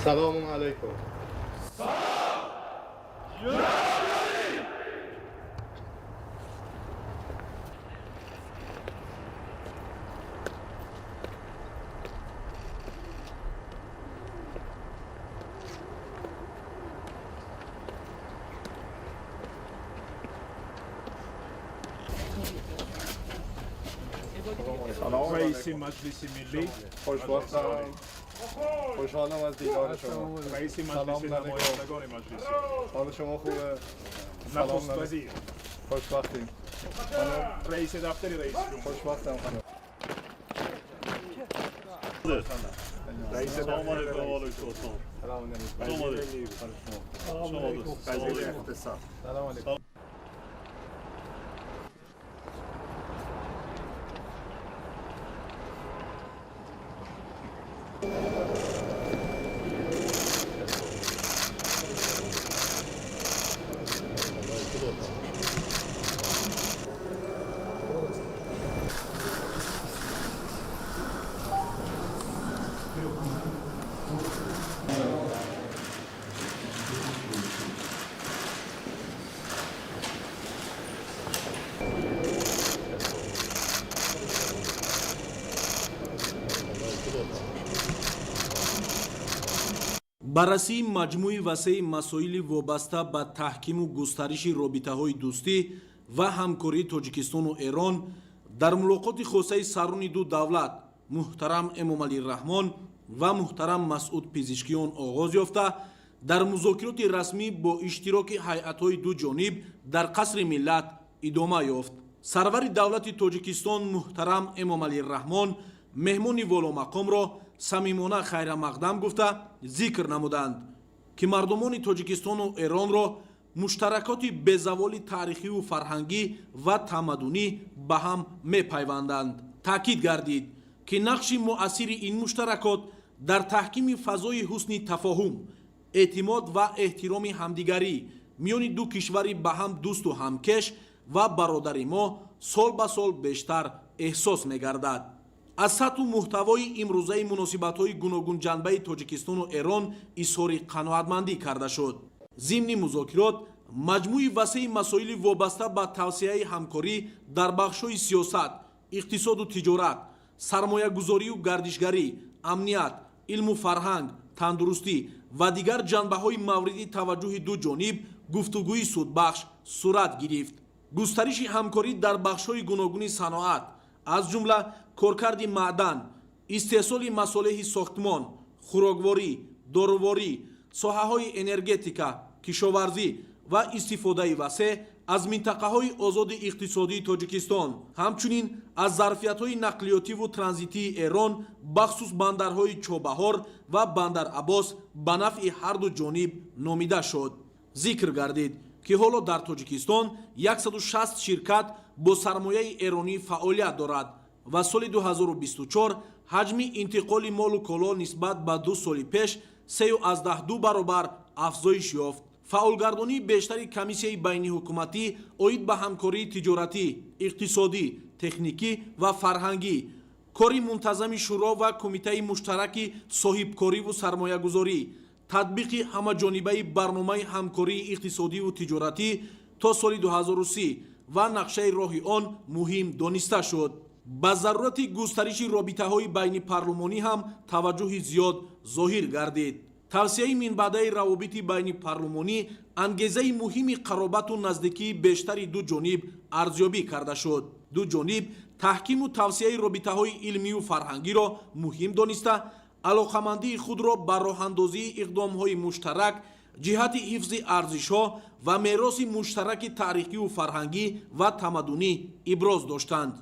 سلام علیکم. رئیس مجلس ملی خوشبختم. خوشحالم از دیدار شما. رئیس مجلس سلام نمایندگان مجلس حال شما خوبه؟ نخست وزیر خوشبختیم. رئیس دفتر رئیس جمهور خوشبختم خانم. رئیس دفتر سلام علیکم. وزیر اقتصاد سلام علیکم. баррасии маҷмӯи васеъи масоили вобаста ба таҳкиму густариши робитаҳои дӯстӣ ва ҳамкории тоҷикистону эрон дар мулоқоти хосаи сарони ду давлат муҳтарам эмомалӣ раҳмон ва муҳтарам масъуд пизишкиён оғоз ёфта дар музокироти расмӣ бо иштироки ҳайатҳои ду ҷониб дар қасри миллат идома ёфт. сарвари давлати тоҷикистон муҳтарам эмомалӣ раҳмон меҳмони воломақомро самимона хайрамақдам гуфта зикр намуданд ки мардумони тоҷикистону эронро муштаракоти безаволи таърихиву фарҳангӣ ва тамаддунӣ ба ҳам мепайванданд. таъкид гардид ки нақши муассири ин муштаракот дар таҳкими фазои ҳусни тафоҳум эътимод ва эҳтироми ҳамдигарӣ миёни ду кишвари ба ҳам дӯсту ҳамкеш ва бародари мо сол ба сол бештар эҳсос мегардад. аз сатҳу муҳтавои имрӯзаи муносибатҳои гуногун ҷанбаи тоҷикистону эрон изҳори қаноатмандӣ карда шуд. зимни музокирот маҷмӯи васеъи масоили вобаста ба тавсеаи ҳамкорӣ дар бахшҳои сиёсат, иқтисоду тиҷорат, сармоягузорию гардишгарӣ, амният, илму фарҳанг, тандурустӣ ва дигар ҷанбаҳои мавриди таваҷҷӯҳи ду ҷониб гуфтугӯи судбахш сурат гирифт. густариши ҳамкорӣ дар бахшҳои гуногуни саноат аз ҷумла коркарди маъдан, истеҳсоли масолеҳи сохтмон, хӯрокворӣ, доруворӣ, соҳаҳои энергетика, кишоварзӣ ва истифодаи васеъ аз минтақаҳои озоди иқтисодии Тоҷикистон, ҳамчунин аз зарфиятҳои нақлиётиву транзитии Эрон бахсус бандарҳои Чобаҳор ва Бандар Аббос ба нафъи ҳарду ҷониб номида шуд. зикр гардид ки ҳоло дар Тоҷикистон 160 ширкат бо сармояи эронӣ фаъолият дорад ва соли 2024 ҳаҷми интиқоли молу коло нисбат ба 2 соли пеш 3.2 баробар афзоиш ёфт. фаъолгардонии бештари комиссияи байниҳукуматӣ оид ба ҳамкории тиҷоратӣ, иқтисодӣ, техникӣ ва фарҳангӣ, кори мунтазами шуро ва кумитаи муштараки соҳибкориву сармоягузорӣ, татбиқи ҳамаҷонибаи барномаи ҳамкории иқтисодиву тиҷоратӣ то соли 2030 ва нақшаи роҳи он муҳим дониста шуд. ба зарурати густариши робитаҳои байнипарлумонӣ ҳам таваҷҷӯҳи зиёд зоҳир гардид. тавсеяи минбаъдаи равобити байнипарлумонӣ ангезаи муҳими қаробату наздикии бештари ду ҷониб арзёбӣ карда шуд. ду ҷониб таҳкиму тавсеяи робитаҳои илмию фарҳангиро муҳим дониста алоқамандии худро ба роҳандозии иқдомҳои муштарак ҷиҳати ҳифзи арзишҳо ва мероси муштараки таърихиву фарҳангӣ ва тамаддунӣ иброз доштанд.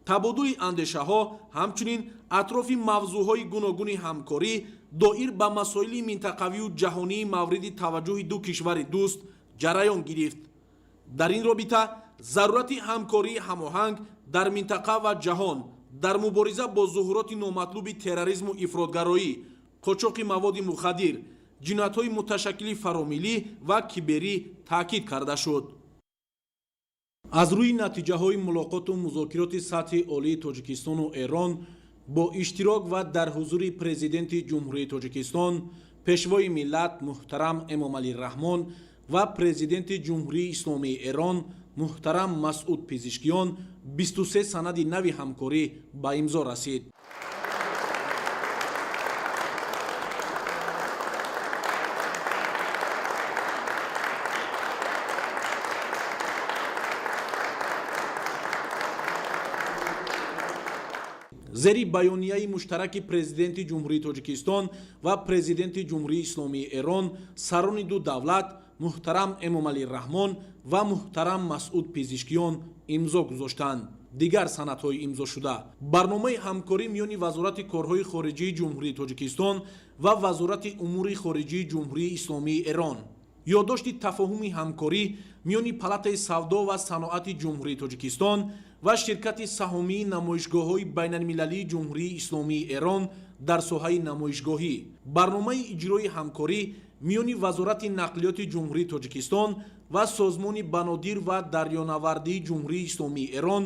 табодули андешаҳо ҳамчунин атрофи мавзӯъҳои гуногуни ҳамкорӣ доир ба масоили минтақавию ҷаҳонии мавриди таваҷҷӯҳи ду кишвари дӯст ҷараён гирифт. дар ин робита зарурати ҳамкории ҳамоҳанг дар минтақа ва ҷаҳон дар мубориза бо зуҳуроти номатлуби терроризму ифротгароӣ, қочоқи маводи мухаддир, ҷиноятҳои муташаккили фаромилӣ ва киберӣ таъкид карда шуд. аз рӯи натиҷаҳои мулоқоту музокироти сатҳи олии Тоҷикистону Эрон бо иштирок ва дар ҳузури президенти ҷумҳурии Тоҷикистон, пешвои миллат муҳтарам Эмомалӣ Раҳмон ва президенти ҷумҳурии исломии Эрон муҳтарам Масъуд Пезишкиён 23 санади нави ҳамкорӣ ба имзо расид. зери баёнияи муштараки президенти ҷумҳурии Тоҷикистон ва президенти ҷумҳурии исломии Эрон сарони ду давлат муҳтарам Эмомалӣ Раҳмон ва муҳтарам Масъуд Пезишкиён имзо гузоштанд. дигар санадҳои имзошуда барномаи ҳамкорӣ миёни вазорати корҳои хориҷии ҷумҳурии Тоҷикистон ва вазорати умури хориҷии ҷумҳурии исломии Эрон, ёддошти тафоҳуми ҳамкорӣ миёни палатаи савдо ва саноати ҷумҳурии Тоҷикистон ва ширкати саҳомии намоишгоҳҳои байналмилалии ҷумҳурии исломии Эрон дар соҳаи намоишгоҳӣ, барномаи иҷрои ҳамкорӣ миёни вазорати нақлиёти ҷумҳурии Тоҷикистон ва созмони банодир ва дарёнавардии ҷумҳурии исломии Эрон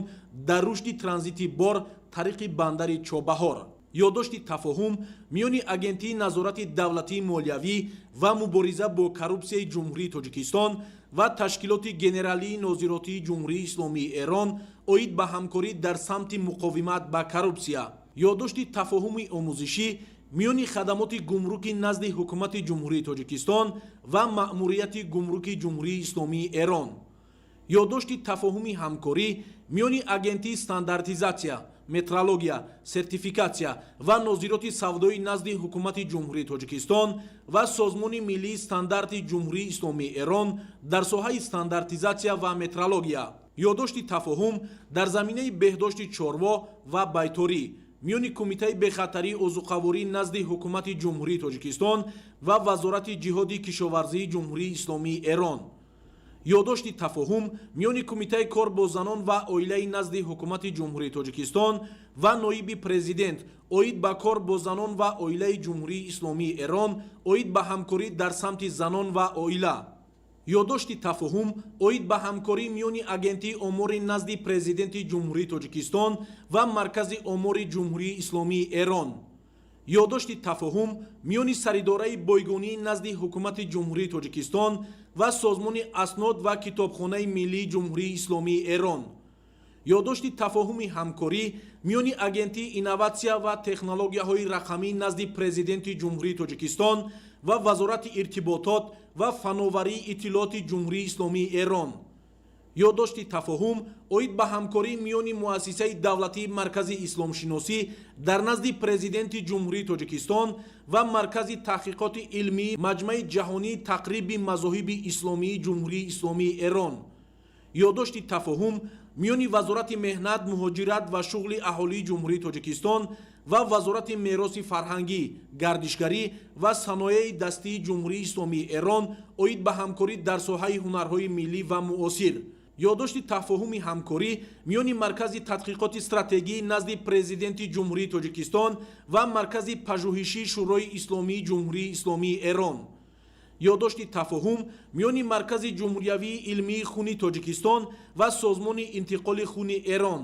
дар рушди транзити бор тариқи бандари Чобаҳор, ёддошти тафоҳум миёни агентии назорати давлатии молиявӣ ва мубориза бо коррупсияи ҷумҳурии Тоҷикистон ва ташкилоти генералии нозиротии ҷумҳурии исломии Эрон оид ба ҳамкорӣ дар самти муқовимат ба коррупсия, ёддошти тафоҳуми омӯзишӣ миёни хадамоти гумруки назди ҳукумати ҷумҳурии Тоҷикистон ва маъмурияти гумруки ҷумҳурии исломии Эрон, ёддошти тафоҳуми ҳамкорӣ миёни агентии стандартизатсия, метрология, сертификатсия ва нозироти савдои назди ҳукумати ҷумҳурии Тоҷикистон ва созмони миллии стандарти ҷумҳурии исломии Эрон дар соҳаи стандартизатсия ва метрология, ёддошти тафоҳум дар заминаи беҳдошти чорво ва байторӣ миёни кумитаи бехатарии озуқаворӣ назди ҳукумати ҷумҳурии Тоҷикистон ва вазорати ҷиҳоди кишоварзии ҷумҳурии исломии Эрон, ёддошти тафоҳум миёни кумитаи кор бо занон ва оилаи назди ҳукумати ҷумҳурии Тоҷикистон ва ноиби президент оид ба кор бо занон ва оилаи ҷумҳурии исломии Эрон оид ба ҳамкорӣ дар самти занон ва оила, ёддошти тафоҳум оид ба ҳамкорӣ миёни агентии омори назди президенти ҷумҳурии Тоҷикистон ва маркази омори ҷумҳурии исломии Эрон, ёддошти тафоҳум миёни саридораи бойгонии назди ҳукумати ҷумҳурии Тоҷикистон ва созмони аснод ва китобхонаи миллии ҷумҳурии исломии Эрон, ёддошти тафоҳуми ҳамкорӣ миёни агентии инноватсия ва технологияҳои рақамӣ назди президенти ҷумҳурии Тоҷикистон ва вазорати иртиботот ва фановарии иттилооти ҷумҳурии исломии Эрон, ёддошти тафоҳум оид ба ҳамкорӣ миёни муассисаи давлатии маркази исломшиносӣ дар назди президенти ҷумҳурии Тоҷикистон ва маркази таҳқиқоти илмии маҷмаи ҷаҳонии тақриби мазоҳиби исломии ҷумҳурии исломии Эрон, ёддошти тафоҳум миёни вазорати меҳнат, муҳоҷират ва шуғли аҳолии ҷумҳурии Тоҷикистон ва вазорати мероси фарҳангӣ, гардишгарӣ ва саноеаи дастии ҷумҳурии исломии Эрон оид ба ҳамкорӣ дар соҳаи ҳунарҳои миллӣ ва муосир, ёддошти тафоҳуми ҳамкорӣ миёни маркази тадқиқоти стратегӣ назди президенти ҷумҳурии Тоҷикистон ва маркази пажӯҳишии шӯрои исломии ҷумҳурии исломии Эрон, ёддошти тафоҳум миёни маркази ҷумҳуриявии илмии хуни Тоҷикистон ва созмони интиқоли хуни Эрон,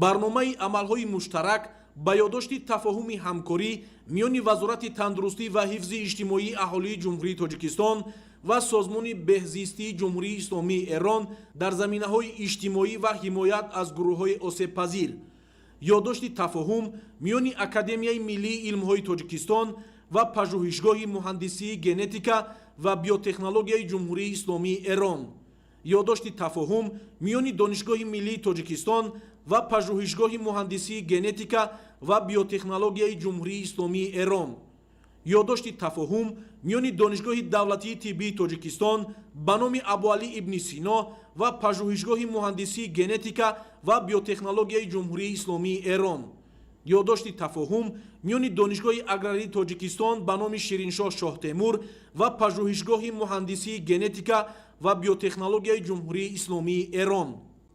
барномаи амалҳои муштарак ба ёддошти тафоҳуми ҳамкорӣ миёни вазорати тандурустӣ ва ҳифзи иҷтимоии аҳолии ҷумҳурии Тоҷикистон ва созмони беҳзистии ҷумҳурии исломии Эрон дар заминаҳои иҷтимоӣ ва ҳимоят аз гурӯҳҳои осебпазир, ёддошти тафоҳум миёни Академияи миллии илмҳои Тоҷикистон ва пажӯҳишгоҳи муҳандисии генетика ва биотехнологияи ҷумҳурии исломии Эрон, ёддошти тафоҳум миёни Донишгоҳи миллии Тоҷикистон ва пажӯҳишгоҳи муҳандисии генетика ва биотехнологияи ҷумҳурии исломии Эрон, ёддошти тафоҳум миёни Донишгоҳи давлатии тиббии Тоҷикистон ба номи Абуалӣ ибни Сино ва пажӯҳишгоҳи муҳандисии генетика ва биотехнологияи ҷумҳурии исломии Эрон, ёддошти тафоҳум миёни Донишгоҳи аграрии Тоҷикистон ба номи Шириншоҳ Шоҳтемур ва пажӯҳишгоҳи муҳандисии генетика ва биотехнологияи ҷумҳурии исломии Эрон.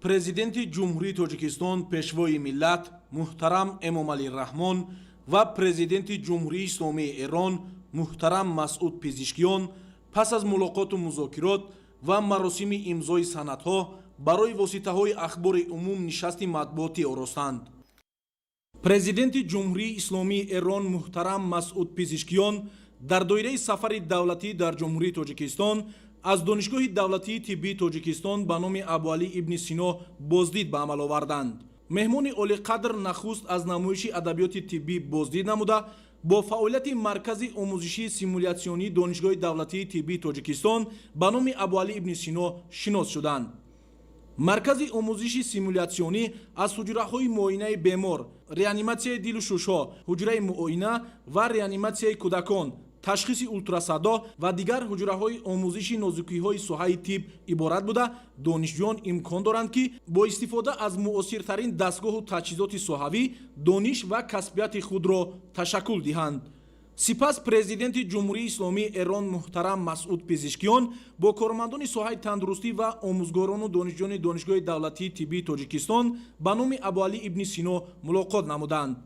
президенти ҷумҳурии Тоҷикистон пешвои миллат муҳтарам Эмомалӣ Раҳмон ва президенти ҷумҳурии исломии Эрон муҳтарам Масъуд Пезишкиён пас аз мулоқоту музокирот ва маросими имзои санадҳо барои воситаҳои ахбори умум нишасти матбуотӣ оростанд. президенти ҷумҳурии исломии Эрон муҳтарам Масъуд Пезишкиён дар доираи сафари давлатӣ дар ҷумҳурии тоҷикистон аз донишгоҳи давлатии тиббии тоҷикистон ба номи Абуалӣ ибни Сино боздид ба амал оварданд. меҳмони олиқадр нахуст аз намоиши адабиёти тиббӣ боздид намуда бо фаъолияти маркази омӯзишии симулятсионии донишгоҳи давлатии тиббии тоҷикистон ба номи Абуалӣ ибни Сино шинос шуданд. маркази омӯзиши симулятсионӣ аз ҳуҷраҳои муоинаи бемор, реаниматсияи дилу шушҳо, ҳуҷраи муоина ва реаниматсияи кӯдакон, ташхиси ултрасадо ва дигар ҳуҷраҳои омӯзиши нозукиҳои соҳаи тиб иборат буда, донишҷӯён имкон доранд ки бо истифода аз муосиртарин дастгоҳу таҷҳизоти соҳавӣ дониш ва касбияти худро ташаккул диҳанд. сипас президенти ҷумҳурии исломии Эрон муҳтарам Масъуд Пезишкиён бо кормандони соҳаи тандурустӣ ва омӯзгорону донишҷӯёни донишгоҳи давлатии тиббии Тоҷикистон ба номи Абуалӣ ибни Сино мулоқот намуданд.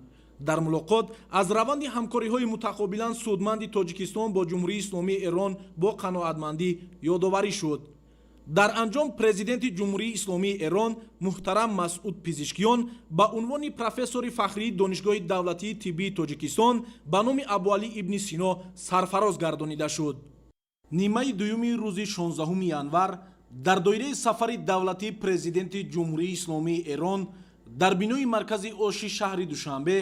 дар мулоқот аз раванди ҳамкориҳои мутақобилан судманди Тоҷикистон бо ҷумҳурии исломии Эрон бо қаноатмандӣ ёдоварӣ шуд. дар анҷом президенти ҷумҳурии исломии Эрон муҳтарам Масъуд Пезишкиён ба унвони профессори фахрии донишгоҳи давлатии тиббии Тоҷикистон ба номи Абуалӣ ибни Сино сарфароз гардонида шуд. нимаи дуюми рӯзи 16 январ дар доираи сафари давлатии президенти ҷумҳурии исломии Эрон дар бинои маркази оши шаҳри Душанбе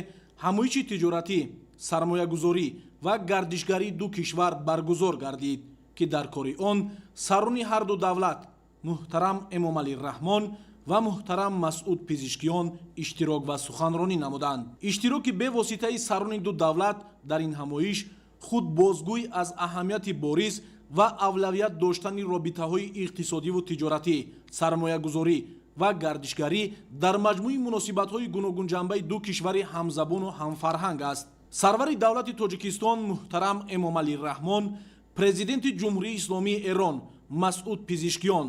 ҳамоиши тиҷоратӣ, сармоягузорӣ ва гардишгарии ду кишвар баргузор гардид ки дар кори он сарони ҳарду давлат муҳтарам Эмомалӣ Раҳмон ва муҳтарам Масъуд Пезишкиён иштирок ва суханронӣ намуданд. иштироки бевоситаи сарони ду давлат дар ин ҳамоиш худ бозгӯй аз аҳамияти борис ва авлавият доштани робитаҳои иқтисодиву тиҷоратӣ, сармоягузорӣ ва гардишгарӣ дар маҷмӯи муносибатҳои гуногунҷанбаи ду кишвари ҳамзабону ҳамфарҳанг аст. сарвари давлати Тоҷикистон муҳтарам Эмомалӣ Раҳмон, президенти ҷумҳурии исломии Эрон Масъуд Пезишкиён,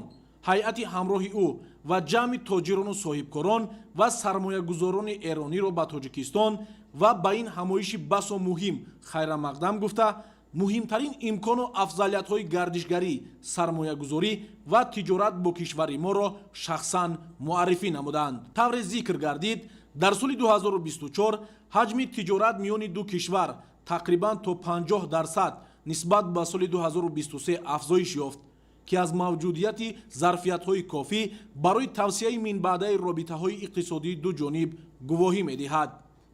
ҳайати ҳамроҳи ӯ ва ҷамъи тоҷирону соҳибкорон ва сармоягузорони эрониро ба Тоҷикистон ва ба ин ҳамоиши басо муҳим хайрамақдам гуфта, муҳимтарин имкону афзалиятҳои гардишгарӣ, сармоягузорӣ ва тиҷорат бо кишвари моро шахсан муаррифӣ намуданд. тавре зикр гардид, дар соли 2024 ҳаҷми тиҷорат миёни ду кишвар тақрибан то 50% нисбат ба соли 2023 афзоиш ёфт, ки аз мавҷудияти зарфиятҳои кофӣ барои тавсеяи минбаъдаи робитаҳои иқтисодии дуҷониб гувоҳӣ медиҳад.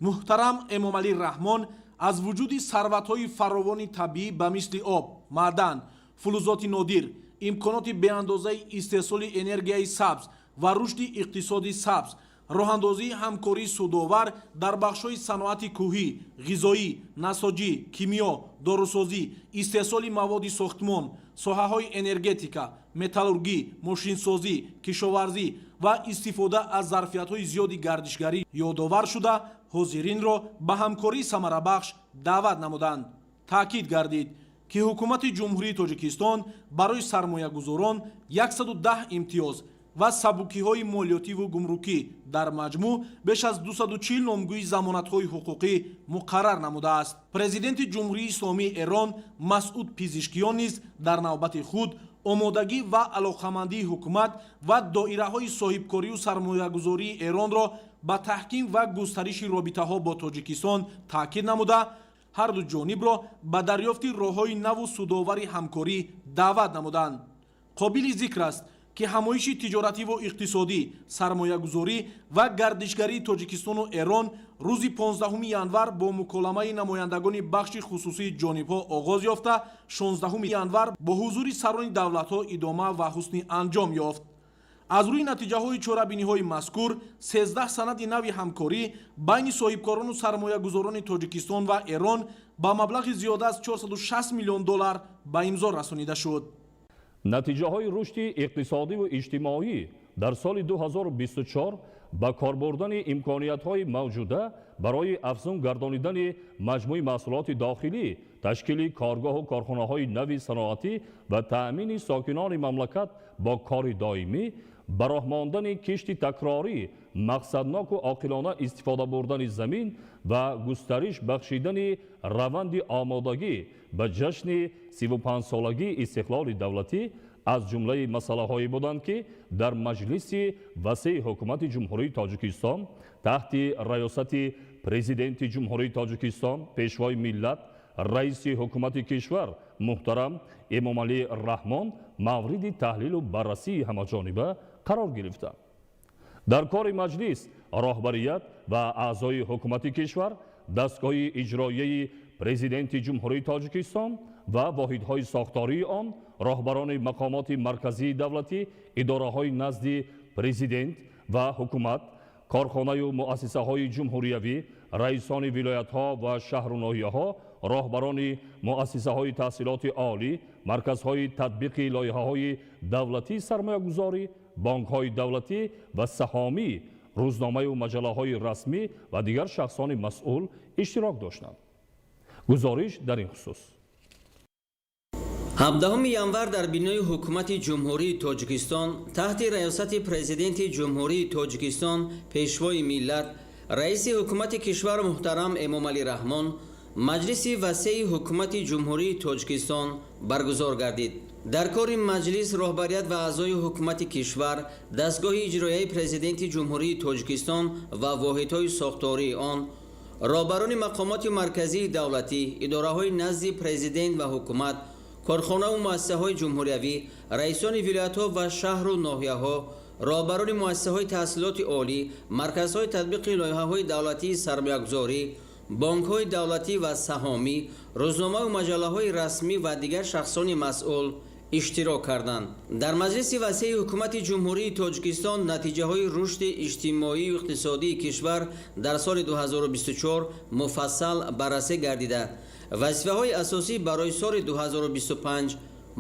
муҳтарам Эмомалӣ Раҳмон аз вуҷуди сарватҳои фаровони табиӣ ба мисли об, маъдан, фулузоти нодир, имконоти беандозаи истеҳсоли энергияи сабз ва рушди иқтисоди сабз, роҳандозии ҳамкории судовар дар бахшҳои саноати кӯҳӣ, ғизоӣ, насоҷӣ, кимиё, дорусозӣ, истеҳсоли маводи сохтмон, соҳаҳои энергетика, металлургӣ, мошинсозӣ, кишоварзӣ ва истифода аз зарфиятҳои зиёди гардишгарӣ ёдовар шуда, ҳозиринро ба ҳамкории самарабахш даъват намуданд. таъкид гардид ки ҳукумати ҷумҳурии Тоҷикистон барои сармоягузорон 110 имтиёз ва сабукиҳои молиётиву гумрукӣ дар маҷмӯъ беш аз 240 номгӯи замонатҳои ҳуқуқӣ муқаррар намудааст. президенти ҷумҳурии исломии Эрон Масъуд Пезишкиён низ дар навбати худ омодагӣ ва алоқамандии ҳукумат ва доираҳои соҳибкорию сармоягузории Эронро ба таҳким ва густариши робитаҳо бо Тоҷикистон таъкид намуда, ҳарду ҷонибро ба дарёфти роҳҳои наву судовари ҳамкорӣ даъват намуданд. қобили зикр аст ки ҳамоиши тиҷоративу иқтисодӣ, сармоягузорӣ ва гардишгарии Тоҷикистону Эрон рӯзи 15 январ бо муколамаи намояндагони бахши хусусии ҷонибҳо оғоз ёфта, 16 январ бо ҳузури сарони давлатҳо идома ва ҳусни анҷом ёфт. аз рӯи натиҷаҳои чорабиниҳои мазкур 13 санади нави ҳамкорӣ байни соҳибкорону сармоягузорони Тоҷикистон ва Эрон ба маблағи зиёда аз $460 миллион ба имзо расонида шуд. натиҷаҳои рушди иқтисодиву иҷтимоӣ дар соли 2024 ба корбурдани имкониятҳои мавҷуда барои афзун гардонидани маҷмӯи маҳсулоти дохилӣ, ташкили коргоҳу корхонаҳои нави саноатӣ ва таъмини сокинони мамлакат бо кори доимӣ, ба роҳ мондани кишти такрорӣ, мақсадноку оқилона истифода бурдани замин ва густариш бахшидани раванди омодагӣ ба ҷашни 35-солагии истиқлоли давлатӣ аз ҷумлаи масъалаҳое буданд, ки дар маҷлиси васеи ҳукумати ҷумҳурии Тоҷикистон таҳти раёсати президенти ҷумҳурии Тоҷикистон, пешвои миллат раиси ҳукумати кишвар муҳтарам эмомалӣ раҳмон мавриди таҳлилу баррасии ҳамаҷониба қарор гирифтанд. дар кори маҷлис роҳбарият ва аъзои ҳукумати кишвар, дастгоҳи иҷроияи президенти ҷумҳурии Тоҷикистон ва воҳидҳои сохтории он, роҳбарони мақомоти марказии давлатӣ, идораҳои назди президент ва ҳукумат, корхонаю муассисаҳои ҷумҳуриявӣ, раисони вилоятҳо ва шаҳру ноҳияҳо, роҳбарони муассисаҳои таҳсилоти олӣ, марказҳои татбиқи лоиҳаҳои давлатии сармоягузорӣ, бонкҳои давлатӣ ва саҳомӣ, рӯзномаю маҷаллаҳои расмӣ ва дигар шахсони масъул иштирок доштанд. гузориш дар ин хусус. 17 январ дар бинои ҳукумати ҷумҳурии Тоҷикистон таҳти раёсати президенти ҷумҳурии Тоҷикистон, пешвои миллат, раиси ҳукумати кишвар муҳтарам Эмомалӣ Раҳмон, маҷлиси васеи ҳукумати ҷумҳурии Тоҷикистон баргузор гардид. дар кори маҷлис роҳбарият ва аъзои ҳукумати кишвар, дастгоҳи иҷроияи президенти ҷумҳурии Тоҷикистон ва воҳидҳои сохтории он, роҳбарони мақомоти марказии давлатӣ, идораҳои назди президент ва ҳукумат, корхонаву муассисаҳои ҷумҳуриявӣ, раисони вилоятҳо ва шаҳру ноҳияҳо, роҳбарони муассисаҳои таҳсилоти олӣ, марказҳои татбиқи лоиҳаҳои давлатии сармоягузорӣ, бонкҳои давлатӣ ва саҳомӣ, рӯзномаву маҷаллаҳои расмӣ ва дигар шахсони масъул иштирок карданд. дар маҷлиси васеи ҳукумати ҷумҳурии Тоҷикистон натиҷаҳои рушди иҷтимоию иқтисодии кишвар дар соли 2024 муфассал баррасӣ гардида, вазифаҳои асосӣ барои соли 2025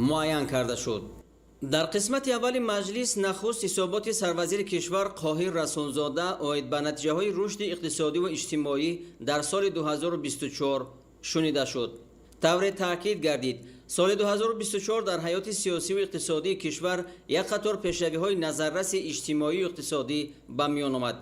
муайян карда шуд. дар қисмати аввали маҷлис нахуст ҳисоботи сарвазири кишвар Қоҳир Расулзода оид ба натиҷаҳои рушди иқтисодӣ ва иҷтимоӣ дар соли 2024 шунида шуд. тавре таъкид гардид, соли 2024 дар ҳаёти сиёсиву иқтисодии кишвар як қатор пешравиҳои назарраси иҷтимоию иқтисодӣ ба миён омад.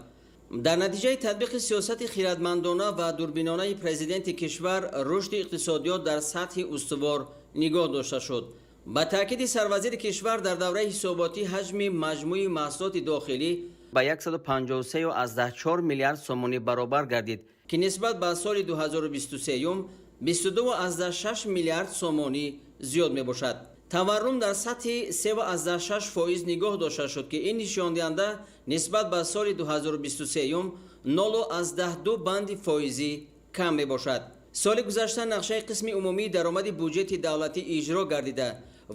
дар натиҷаи татбиқи сиёсати хиратмандона ва дурбинонаи президенти кишвар рушди иқтисодиёт дар сатҳи устувор нигоҳ дошта шуд. ба таъкиди сарвазири кишвар, дар давраи ҳисоботӣ ҳаҷми маҷмӯи маҳсулоти дохилӣ ба 153.4 миллиард сомонӣ баробар гардид, ки нисбат ба соли 2023 22.6 миллиард сомонӣ зиёд мебошад. таваррум дар сатҳи 3.6% нигоҳ дошта шуд, ки ин нишондиҳанда нисбат ба соли 2023 0.2 банди фоизӣ кам мебошад. соли гузашта нақшаи қисми умумии даромади буҷети давлатӣ иҷро гардида,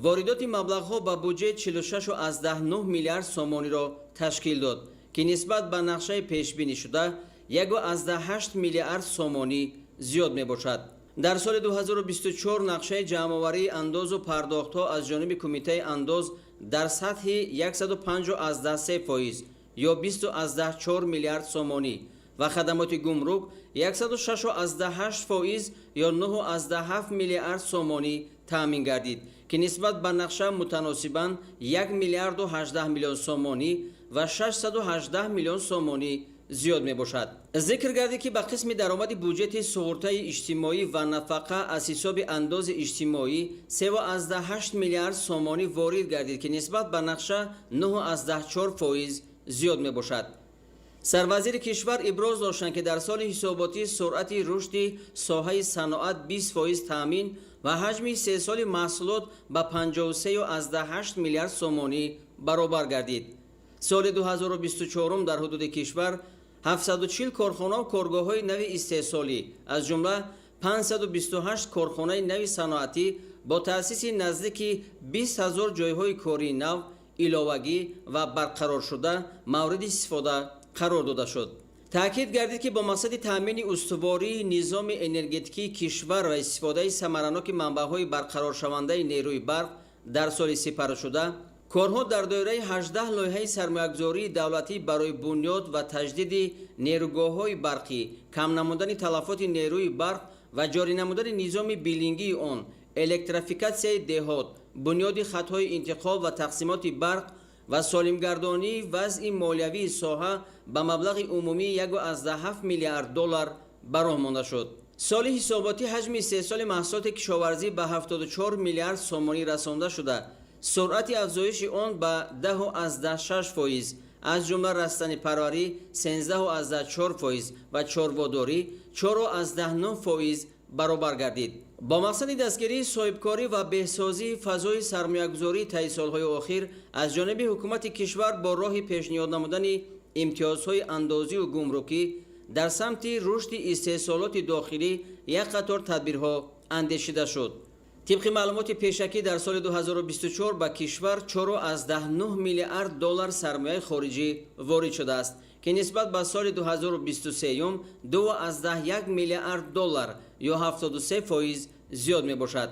воридоти маблағҳо ба буҷет 46.9 миллиард сомониро ташкил дод, ки нисбат ба нақшаи пешбинишуда 1.8 миллиард сомонӣ зиёд мебошад. дар соли 2024 нақшаи ҷамъоварии андозу пардохтҳо аз ҷониби Кумитаи андоз дар сатҳи 105.3% ё 20.4 миллиард сомонӣ ва хадамоти гумрук 106.8% ё 9.7 миллиард сомонӣ таъмин гардид, ки нисбат ба нақша мутаносибан 1 миллиарду 18 миллион сомонӣ ва 618 миллион сомонӣ зиёд мебошад. зикр гардид, ки ба қисми даромади буҷети суғуртаи иҷтимоӣ ва нафақа аз ҳисоби андози иҷтимоӣ 3.8 миллиард сомонӣ ворид гардид, ки нисбат ба нақша 9.4% зиёд мебошад. сарвазири кишвар иброз доштанд, ки дар соли ҳисоботӣ суръати рушди соҳаи саноат 20% таъмин ва ҳаҷми сесоли маҳсулот ба 53.8 миллиард сомонӣ баробар гардид. соли 2024 дар ҳудуди кишвар 740 корхонау коргоҳҳои нави истеҳсолӣ, аз ҷумла 528 корхонаи нави саноатӣ бо таъсиси наздики 20 000 ҷойҳои кории нав, иловагӣ ва барқароршуда мавриди истифода қарор дода шуд. таъкид гардид, ки бо мақсади таъмини устувории низоми энергетикии кишвар ва истифодаи самараноки манбаъҳои барқароршавандаи нерӯи барқ дар соли сипарашуда, корҳо дар доираи 18 лоиҳаи сармоягузории давлатӣ барои бунёд ва таҷдиди нерӯгоҳҳои барқӣ, кам намудани талафоти нерӯи барқ ва ҷорӣ намудани низоми билингии он, электрофикатсияи деҳот, бунёди хатҳои интиқол ва тақсимоти барқ ва солимгардонии вазъи молиявии соҳа ба маблағи умумии 1.7 миллиард доллар ба роҳ монда шуд. соли ҳисоботӣ ҳаҷми истеҳсоли маҳсулоти кишоварзӣ ба 74 миллиард сомонӣ расонда шуда, суръати афзоиши он ба 10.6%, аз ҷумла растанипарварӣ 13.4% ва чорводорӣ 4.9% баробар гардид. با مقصد دستگیری صاحبکاری و بهسازی فضای سرمایه‌گذاری طی سالهای اخیر از جانب حکومت کشور با راه پیشنهاد نمودن امتیازهای اندازی و گمرکی در سمت رشد استحصالات داخلی یک قطار تدبیرها اندیشیده شد. طبق معلومات پیشکی در سال 2024 به کشور 4.9 میلیارد دلار سرمایه خارجی وارد شده است که نسبت به سال 2023 2.1 میلیارد دلار یا 73% زیاد می باشد.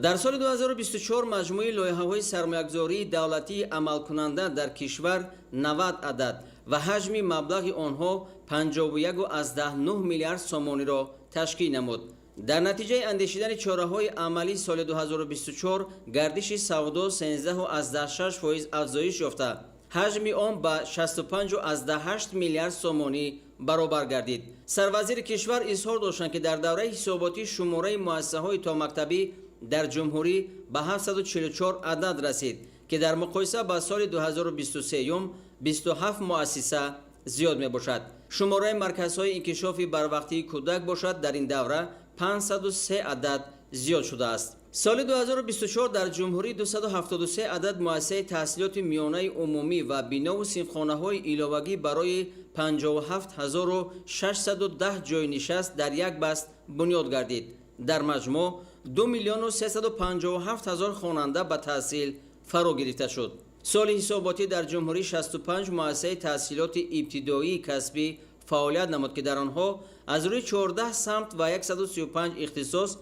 در سال 2024 مجموع لایحه‌های سرمایه‌گذاری دولتی عمل کننده در کشور 90 عدد و حجم مبلغ آنها 51.9 میلیارد سومانی را تشکیل نمود. در نتیجه اندیشیدن چاره‌های عملی سال 2024 گردش سودا 13.6% افزایش یافته، حجم آن به 65.8 میلیارد سومانی برابر گردید. سروزیر کشور اظهار داشتند که در دوره حساباتی شماره مؤسسه‌های تا مکتبی در جمهوری به 744 عدد رسید که در مقایسه با سال 2023 27 مؤسسه زیاد می باشد. شماره مرکزهای انکشاف بروقتی کودک باشد در این دوره 503 عدد زیاد شده است. سال 2024 در جمهوری 273 عدد مؤسسه تحصیلات میانه عمومی و بنا و صنفخانه‌های علاوگی برای 57610 جای نشست در یک بست بنیاد گردید. در مجموع 2,357,000 خواننده به تحصیل فرا گرفته شد. سال حساباتی در جمهوری 65 مؤسسه تحصیلات ابتدایی کسبی فعالیت نمود که در آنها از روی 14 سمت و 135 اختصاص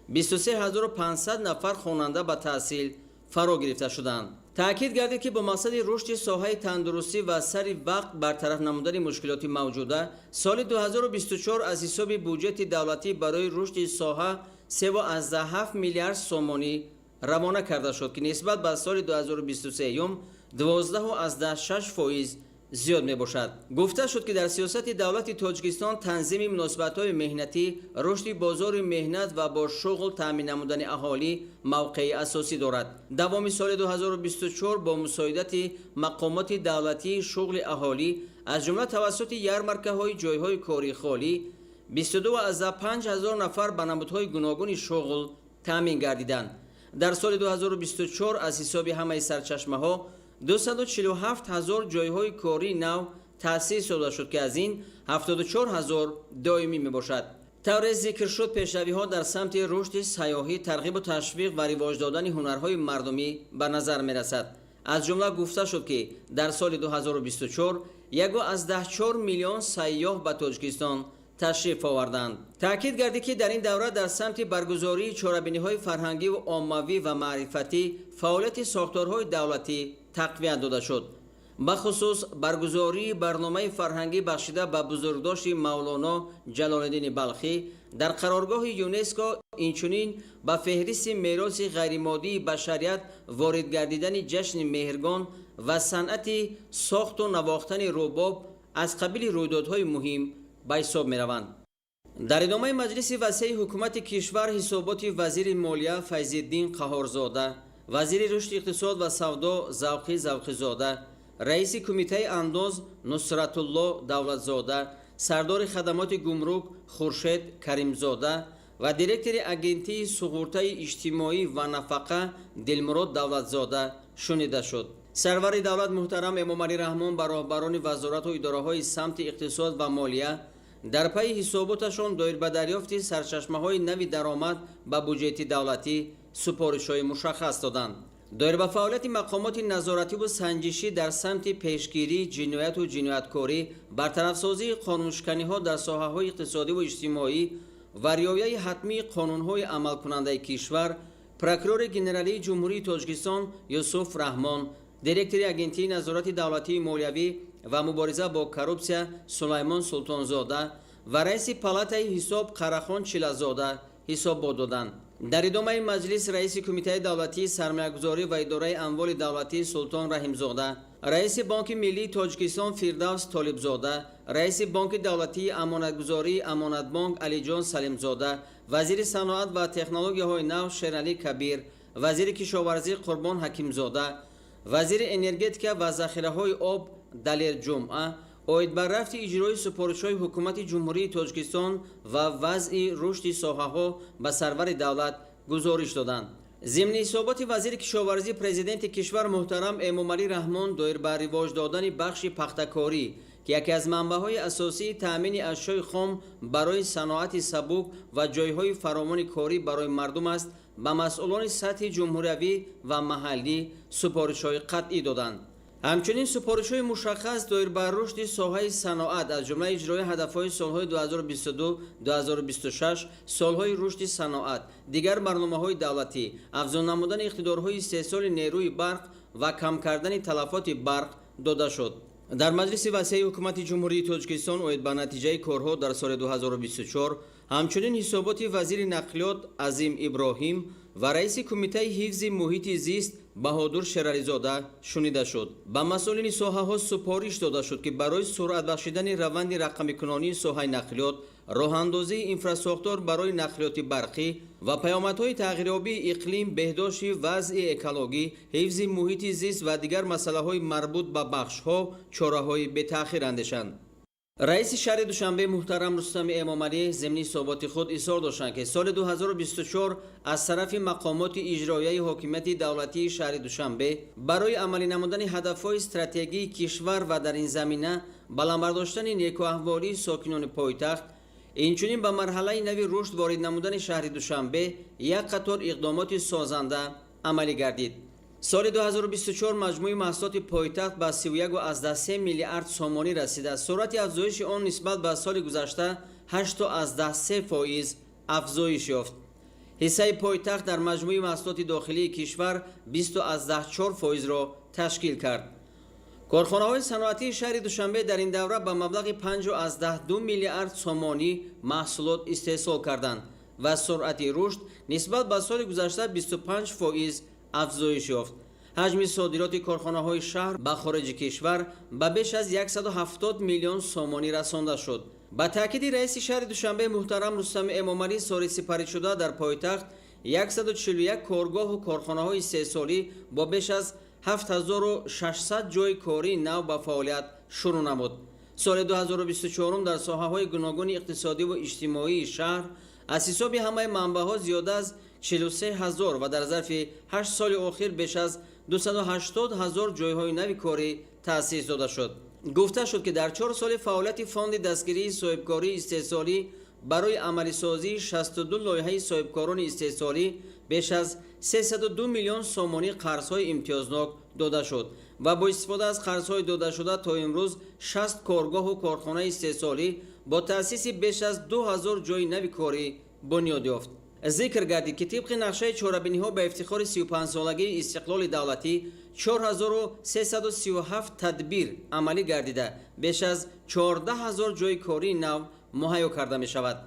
23500 نفر خواننده به تحصیل فرا گرفته شدند. تأکید گردید که با مقصد رشد ساحه تندرستی و سری وقت برطرف نمودن مشکلات موجوده، سال 2024 از حساب بودجه دولتی برای رشد ساحه 3.7 میلیارد سومانی روانه کرده شد که نسبت به سال 2023 12.6% زیاد می باشد. گفته شد که در سیاست دولت تاجیکستان تنظیم مناسبت‌های مهنتی، رشد بازار مهنت و با شغل تامین نمودن اهالی موقع اساسی دارد. دوام سال 2024 با مساعدت مقامات دولتی شغل اهالی از جمله توسط یارمارکه‌های جای‌های کاری خالی 22,500 نفر به نمودهای گوناگون شغل تامین گردیدند. در سال 2024 از حساب همه سرچشمه‌ها 247,000 جای‌های کاری نو تأسیس شد که از این 74,000 دائمی می باشد. طور ذکر شد پیشروی‌ها در سمت رشد سیاحی، ترغیب و تشویق و رواج دادن هنرهای مردمی به نظر می رسد. از جمله گفته شد که در سال 2024 1.4 میلیون سیاح به تاجیکستان تشریف آوردند. تأکید گردید که در این دوره در سمت برگزاری چاره‌بینی‌های فرهنگی و عاموی و معرفتی فعالیت ساختارهای دولتی تقویت داده شد. بخصوص برگزاری برنامه فرهنگی بخشیده به بزرگداشت مولانا جلال‌الدین بلخی در قرارگاه یونسکو، اینچنین به فهرست میراث غیرمادی بشریت وارد گردیدن جشن مهرگان و صنعت ساخت و نواختن رباب از قبیل رویدادهای مهم به حساب می روند. در ادامه مجلس وسیع حکومت کشور حسابات وزیر مالیه فیض‌الدین قهارزاده، وزیر رشد اقتصاد و سودا ذوقی ذوقی‌زاده، رئیس کمیته انداز نصرت الله دولتزاده، سردار خدمات گمرک خورشید کریمزاده و دیرکتور اگنتی سقورت اجتماعی و نفقه دلمراد دولتزاده شنیده شد. سرور دولت محترم امامعلی رحمان با راهبران وزارت و اداره‌های سمت اقتصاد و مالیه در پی حساباتشان دایر به دریافت سرچشمه‌های نوی درآمد به بودجه دولتی سپارش‌های مشخص دادند. دایر به فعالیت مقامات نظارتی و سنجشی در سمت پیشگیری جنایت و جنایتکاری، برطرف‌سازی قانونشکنی‌ها در ساحه‌های اقتصادی و اجتماعی و رعایت حتمی قانون‌های عمل کننده کشور، پروکورور گنرالی جمهوری تاجیکستان یوسف رحمان، دیرکتور اگنتی نظارت دولتی مالیوی و مبارزه با کروپسیا سلیمان سلطانزاده و رئیس پالاتای حساب قراخان چیلازاده حساب دادند. در ادامه مجلس رئیس کمیته دولتی سرمایه‌گذاری و اداره اموال دولتی سلطان رحیمزاده، رئیس بانک ملی تاجیکستان فردوس طالبزاده، رئیس بانک دولتی امانتگذاری امانت بانک علی جان سلیمزاده، وزیر صنعت و تکنولوژی‌های نو شیرعلی کبیر، وزیر کشاورزی قربان حکیمزاده، وزیر انرژتیک و ذخیره‌های آب دلیر جمعه، оид ба рафти иҷрои супоришҳои ҳукумати ҷумҳурии Тоҷикистон ва вазъи рушди соҳаҳо ба сарвари давлат гузориш доданд. зимни ҳисоботи вазири кишоварзӣ президенти кишвар муҳтарам Эмомалӣ Раҳмон доир ба ривоҷ додани бахши пахтакорӣ ки яке аз манбаъҳои асосии таъмини ашёи хом барои саноати сабук ва ҷойҳои фаромони корӣ барои мардум аст, ба масъулони сатҳи ҷумҳуриявӣ ва маҳаллӣ супоришҳои қатъӣ доданд. ҳамчунин супоришҳои мушаххас доир ба рушди соҳаи саноат аз ҷумла иҷрои ҳадафҳои солҳои 2022-2026, солҳои рушди саноат, дигар барномаҳои давлатӣ, афзун намудани иқтидорҳои истеҳсоли нерӯи барқ ва кам кардани талафоти барқ дода шуд. дар маҷлиси васеъи ҳукумати ҷумҳурии Тоҷикистон оид ба натиҷаи корҳо дар соли 2024 ҳамчунин ҳисоботи вазири нақлиёт Азим Иброҳим ва раиси кумитаи ҳифзи муҳити зист Баҳодур Шерализода шунида шуд. ба масъулини соҳаҳо супориш дода шуд ки барои суръат бахшидани раванди рақамикунонии соҳаи нақлиёт, роҳандозии инфрасохтор барои нақлиёти барқӣ ва паёмадҳои тағйирёбии иқлим, беҳдошти вазъи экологӣ, ҳифзи муҳити зист ва дигар масъалаҳои марбут ба бахшҳо чораҳои бетаъхир андешанд. раиси шаҳри Душанбе муҳтарам Рустами Эмомалӣ зимни суҳбати худ изҳор доштанд ки соли 2024 аз тарафи мақомоти иҷроияи ҳокимияти давлатии шаҳри Душанбе барои амалӣ намудани ҳадафҳои стратегии кишвар ва дар ин замина баландбардоштани некуаҳволии сокинони пойтахт, инчунин ба марҳалаи нави рушд ворид намудани шаҳри Душанбе як қатор иқдомоти созанда амалӣ гардид. соли 2024 маҷмӯи маҳсулоти пойтахт ба 31.3 миллиард сомонӣ расида. суръати афзоиши он нисбат ба соли гузашта 8.3% афзоиш ёфт. ҳиссаи пойтахт дар маҷмӯи маҳсулоти дохилии кишвар 20.4%-ро ташкил кард. корхонаҳои саноатии шаҳри Душанбе дар ин давра ба маблағи 5.2 миллиард сомонӣ маҳсулот истеҳсол карданд ва суръати рушд нисбат ба соли гузашта 25% афзоиш ёфт. ҳаҷми содироти корхонаҳои шаҳр ба хориҷи кишвар ба беш аз 170 миллион сомонӣ расонда шуд. ба таъкиди раиси шаҳри Душанбе муҳтарам Рустами Эмомалӣ соли сипаришуда дар пойтахт 141 коргоҳу корхонаҳои истеҳсолӣ бо беш аз 7600 ҷойи кории нав ба фаъолият шурӯъ намуд. соли 2024 дар соҳаҳои гуногуни иқтисодиву иҷтимоии шаҳр аз ҳисоби ҳамаи манбаъҳо зиёда аз 43 000 ва дар зарфи 8 соли охир беш аз 280 000 ҷойҳои нави корӣ таъсис дода шуд. гуфта шуд ки дар 4 соли фаъолияти фонди дастгирии соҳибкории истеҳсолӣ барои амалисозии 62 лоиҳаи соҳибкорони истеҳсолӣ беш аз 302 миллион сомонӣ қарзҳои имтиёзнок дода шуд ва бо истифода аз қарзҳои додашуда то имрӯз 60 коргоҳу корхонаи истеҳсолӣ бо таъсиси беш аз 2000 ҷойи нави корӣ бунёд ёфт. зикр гардид ки тибқи нақшаи чорабиниҳо ба ифтихори 35-солагии истиқлоли давлатӣ 4337 тадбир амалӣ гардида беш аз 14000 ҷойи кории нав муҳайё карда мешавад.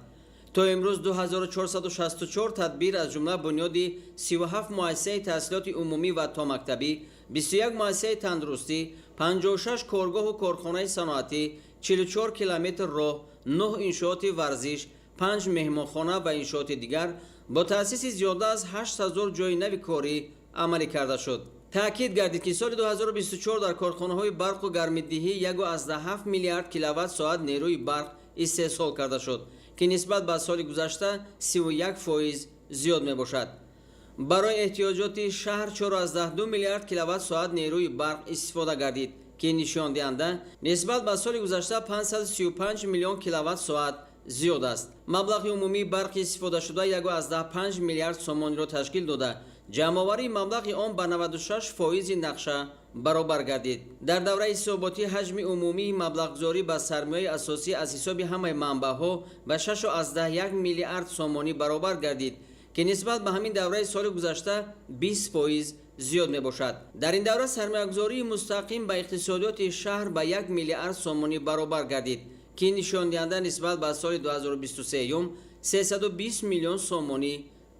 то имрӯз 2464 тадбир аз ҷумла бунёди 37 муассисаи таҳсилоти умумӣ ва томактабӣ, 21 муассисаи тандурустӣ, 56 коргоҳу корхонаи саноатӣ, 44 километр роҳ, 9 иншооти варзиш, 5 меҳмонхона ва иншооти дигар бо таъсиси зиёда аз 8000 ҷойи нави корӣ амалӣ карда шуд. таъкид гардид ки соли 2024 дар корхонаҳои барқу гармидиҳӣ 1.7 миллиард киловатт-соат нерӯи барқ истеҳсол карда шуд ки нисбат ба соли гузашта 31% зиёд мебошад. барои эҳтиёҷоти шаҳр 4.2 миллиард киловатт-соат нерӯи барқ истифода гардид ки нишондиҳанда нисбат ба соли гузашта 535 миллион киловатт-соат зиёд аст. маблағи умумии барқи истифодашуда 1.5 миллиард сомониро ташкил дода ҷамъоварии маблағи он ба 96% нақша баробар гардид. дар давраи ҳисоботӣ ҳаҷми умумии маблағгузорӣ ба сармояи асосӣ аз ҳисоби ҳамаи манбаъҳо ба 6.1 миллиард сомонӣ баробар гардид ки нисбат ба ҳамин давраи соли гузашта 20% зиёд мебошад. дар ин давра сармоягузории мустақим ба иқтисодиёти шаҳр ба 1 миллиард сомонӣ баробар гардид ки нишондиҳанда нисбат ба соли 2023 320 миллион сомонӣ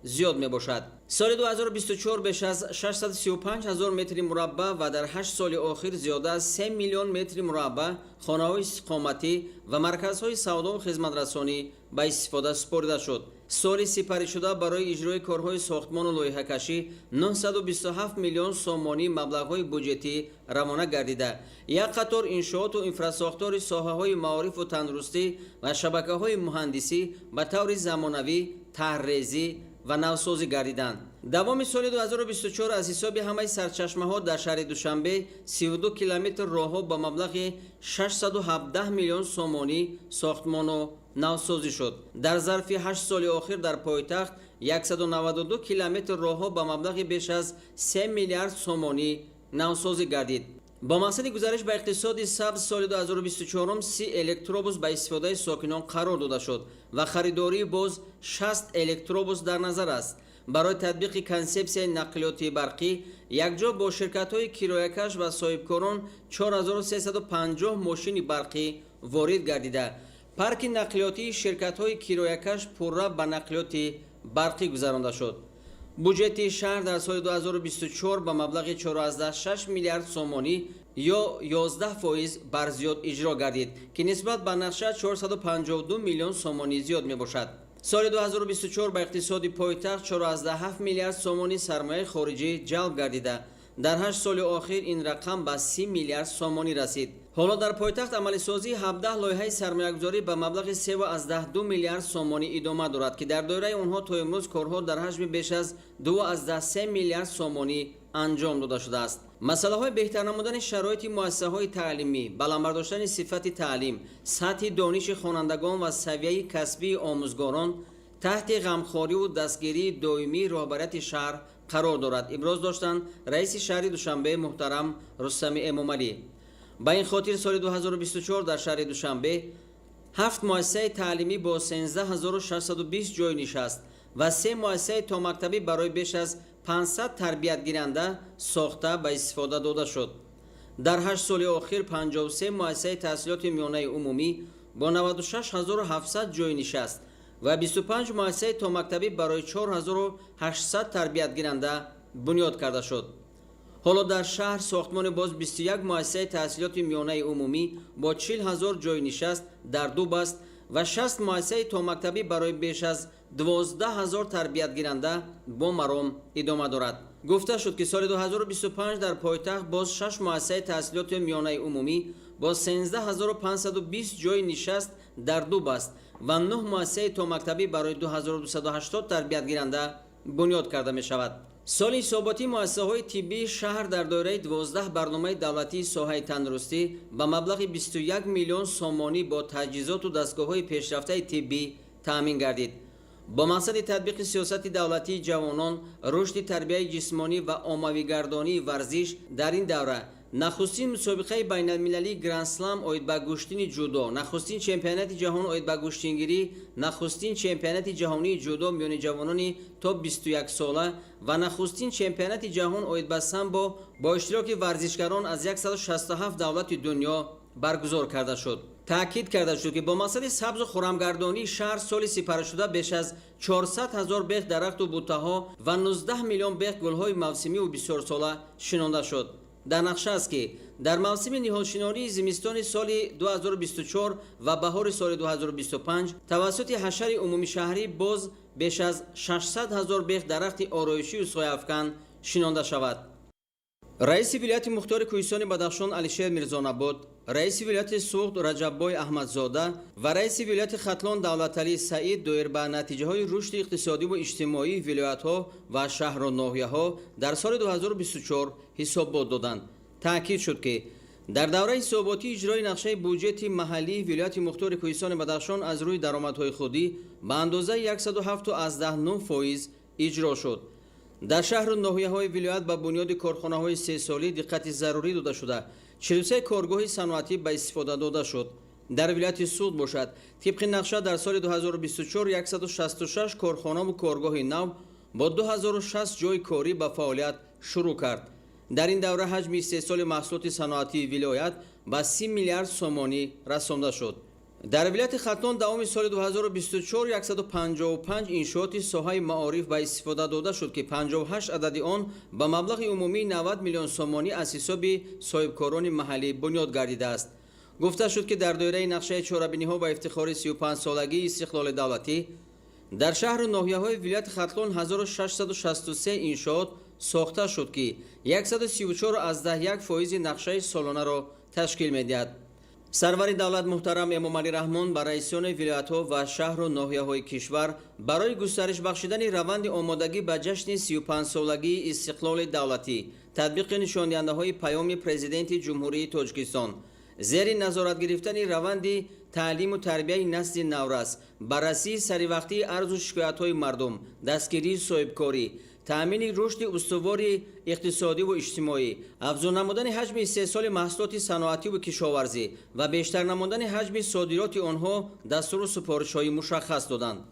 زیاد می باشد. سال 2024 بیش از 635,000 متر مربع و در 8 سال اخیر زیاده از 3 میلیون متر مربع خانه‌های استقامتی و مرکزهای سودا و خدمت‌رسانی به استفاده سپرده شد. سالی سپری شده برای اجرای کارهای ساختمان و لایحه‌کشی 927 میلیون سومانی مبلغ‌های بودجتی روانه گردیده. یک قطار انشاءات و انفراساختار ساحه‌های معارف و تندرستی و شبکه‌های مهندسی به طور زمانوی، طرح‌ریزی و نوسازی گردیدند. دوام سال 2024 از حساب همه سرچشمه‌ها در شهر دوشنبه 32 کیلومتر راه‌ها با مبلغ 617 میلیون سومانی ساختمان و نوسازی شد. در ظرف 8 سال اخیر در پایتخت 192 کیلومتر راه‌ها با مبلغ بیش از 3 میلیارد سومانی نوسازی گردید. با مقصد گزارش به اقتصاد سبز سال 2024 30 الکتروبوس به استفاده ساکنان قرار داده شد و خریداری باز 60 الکتروبوس در نظر است. برای تطبیق کنسپسیون نقلیاتی برقی یکجا با شرکت‌های کرایه‌کش و صاحبکاران 4350 ماشین برقی وارد گردیده. پارک نقلیاتی شرکت‌های کرایه‌کش پررا به نقلیات برقی گذرانده شد. بودجت شهر در سال 2024 به مبلغ 4.6 میلیارد سومانی یا 11% بر زیاد اجرا گردید که نسبت به نقشه 452 میلیون سومانی زیاد می باشد. سال 2024 به اقتصاد پایتخت 4.7 میلیارد سومانی سرمایه خارجی جلب گردیده. در 8 سال اخیر این رقم به 30 میلیارد سومانی رسید. حالا در پایتخت عملی سازی 17 لایحه سرمایه‌گذاری به مبلغ 3.2 میلیارد سومانی ادامه دارد که در دایره آنها تا امروز کارها در حجم بیش از 2.3 میلیارد سومانی انجام داده شده است. مسائل بهتر نمودن شرایط مؤسسه‌های تعلیمی، بلند برداشتن صفت تعلیم، سطح دانش خوانندگان و سویه کسبی آموزگاران تحت غمخواری و دستگیری دائمی رهبریت شهر قرار دارد. ابراز داشتند رئیس شهر دوشنبه محترم رستم امامعلی. با این خاطر سال 2024 در شهر دوشنبه 7 مؤسسه تعلیمی با 13620 جای نشست و 3 مؤسسه تا مکتبی برای بیش از 500 تربیت گیرنده ساخته به استفاده داده شد. در 8 سال اخیر 53 مؤسسه تحصیلات میانه عمومی با 96700 جای نشست و 25 مؤسسه تا مکتبی برای 4800 تربیت گیرنده بنیاد کرده شد. حالا در شهر ساختمان باز 21 مؤسسه تحصیلات میانه عمومی با 40000 جای نشست در 2 بست و 60 مؤسسه تا مکتبی برای بیش از 12000 تربیت گیرنده با مرام ادامه دارد. گفته شد که سال 2025 در پایتخت باز 6 مؤسسه تحصیلات میانه عمومی با 13520 جای نشست در 2 بست و 9 مؤسسه تا مکتبی برای 2280 تربیت گیرنده بنیاد کرده می شود. سال حساباتی مؤسسه‌های طبی شهر در دایره 12 برنامه دولتی ساحه تندرستی به مبلغ 21 میلیون سومانی با تجهیزات و دستگاه‌های پیشرفته طبی تامین گردید. با مقصد تطبیق سیاست دولتی جوانان، رشد تربیت جسمانی و عمومی‌گردانی ورزش در این دوره نخستین مسابقه بین المللی گرند اسلم آید به گشتین جودو، نخستین چمپیونات جهان آید به گشتینگیری، نخستین چمپیونات جهانی جودو میان جوانان تا 21 ساله و نخستین چمپیونات جهان آید به سامبو با اشتراک ورزشکاران از 167 دولت دنیا برگزار کرده شد. تاکید کرده شد که با مقصد سبز و خرمگردانی شهر سال سپری شده بیش از 400,000 بیخ درخت و بوته‌ها و 19 میلیون بیخ گل‌های موسمی و بسیار ساله شنانده شد. در نقشه است که در موسم نهالشناری زمستان سال 2024 و بهار سال 2025 توسط حشر عمومی شهری باز بیش از 600,000 بیخ درخت آرایشی و سایه‌افکن شنانده شود. رئیس ولایت مختار کوهستان بدخشان علیشیر میرزان‌آباد، رئیس ولایت سوخت رجب‌بای احمدزاده و رئیس ولایت ختلان دولتعلی سعید دایر به نتیجه‌های رشد اقتصادی و اجتماعی ولایت‌ها و شهر و ناحیه‌ها در سال 2024 حسابات دادند. تاکید شد که در دوره حساباتی اجرای نقشه بودجت محلی ولایت مختار کوهستان بدخشان از روی درآمدهای خودی به اندازه 107.9% اجرا شد. در شهر و ناحیه‌های ولایت به بنیاد کارخانه‌های 3 ساله دقت ضروری داده شده 43 کارگاه صنعتی به استفاده داده شد. در ولایت سود باشد طبق نقشه در سال 2024 166 کارخانه و کارگاه نو با 2060 جای کاری به فعالیت شروع کرد. در این دوره حجم استحصال محصولات صنعتی ولایت به 30 میلیارد سومانی رسانده شد. در ولایت ختلان دوام سال 2024 155 انشاءات ساحه معارف به استفاده داده شد که 58 عدد آن به مبلغ عمومی 90 میلیون سومانی از حساب صاحبکاران محلی بنیاد گردیده است. گفته شد که در دایره نقشه چهاربینی ها با افتخار 35 سالگی استقلال دولتی در شهر و ناحیه های ولایت ختلان 1663 انشاءات ساخته شد که 134.1% نقشه سالانه را تشکیل می‌دهد. سرور دولت محترم امام علی رحمان با رئیسان ولایت‌ها و شهر و ناحیه‌های کشور برای گسترش بخشیدن روند آمادگی به جشن 35 سالگی استقلال دولتی تطبیق نشانده‌های پیام پرزیدنت جمهوری تاجیکستان زیر نظارت گرفتن روند تعلیم و تربیت نسل نورس، بررسی سریوقتی عرض و شکایت‌های مردم، دستگیری صاحبکاری، تأمین رشد استوار اقتصادی و اجتماعی، افزون نمودن حجم استحصال محصولات صنعتی و کشاورزی و بیشتر نمودن حجم صادرات آنها دستور و سفارش‌های مشخص دادند.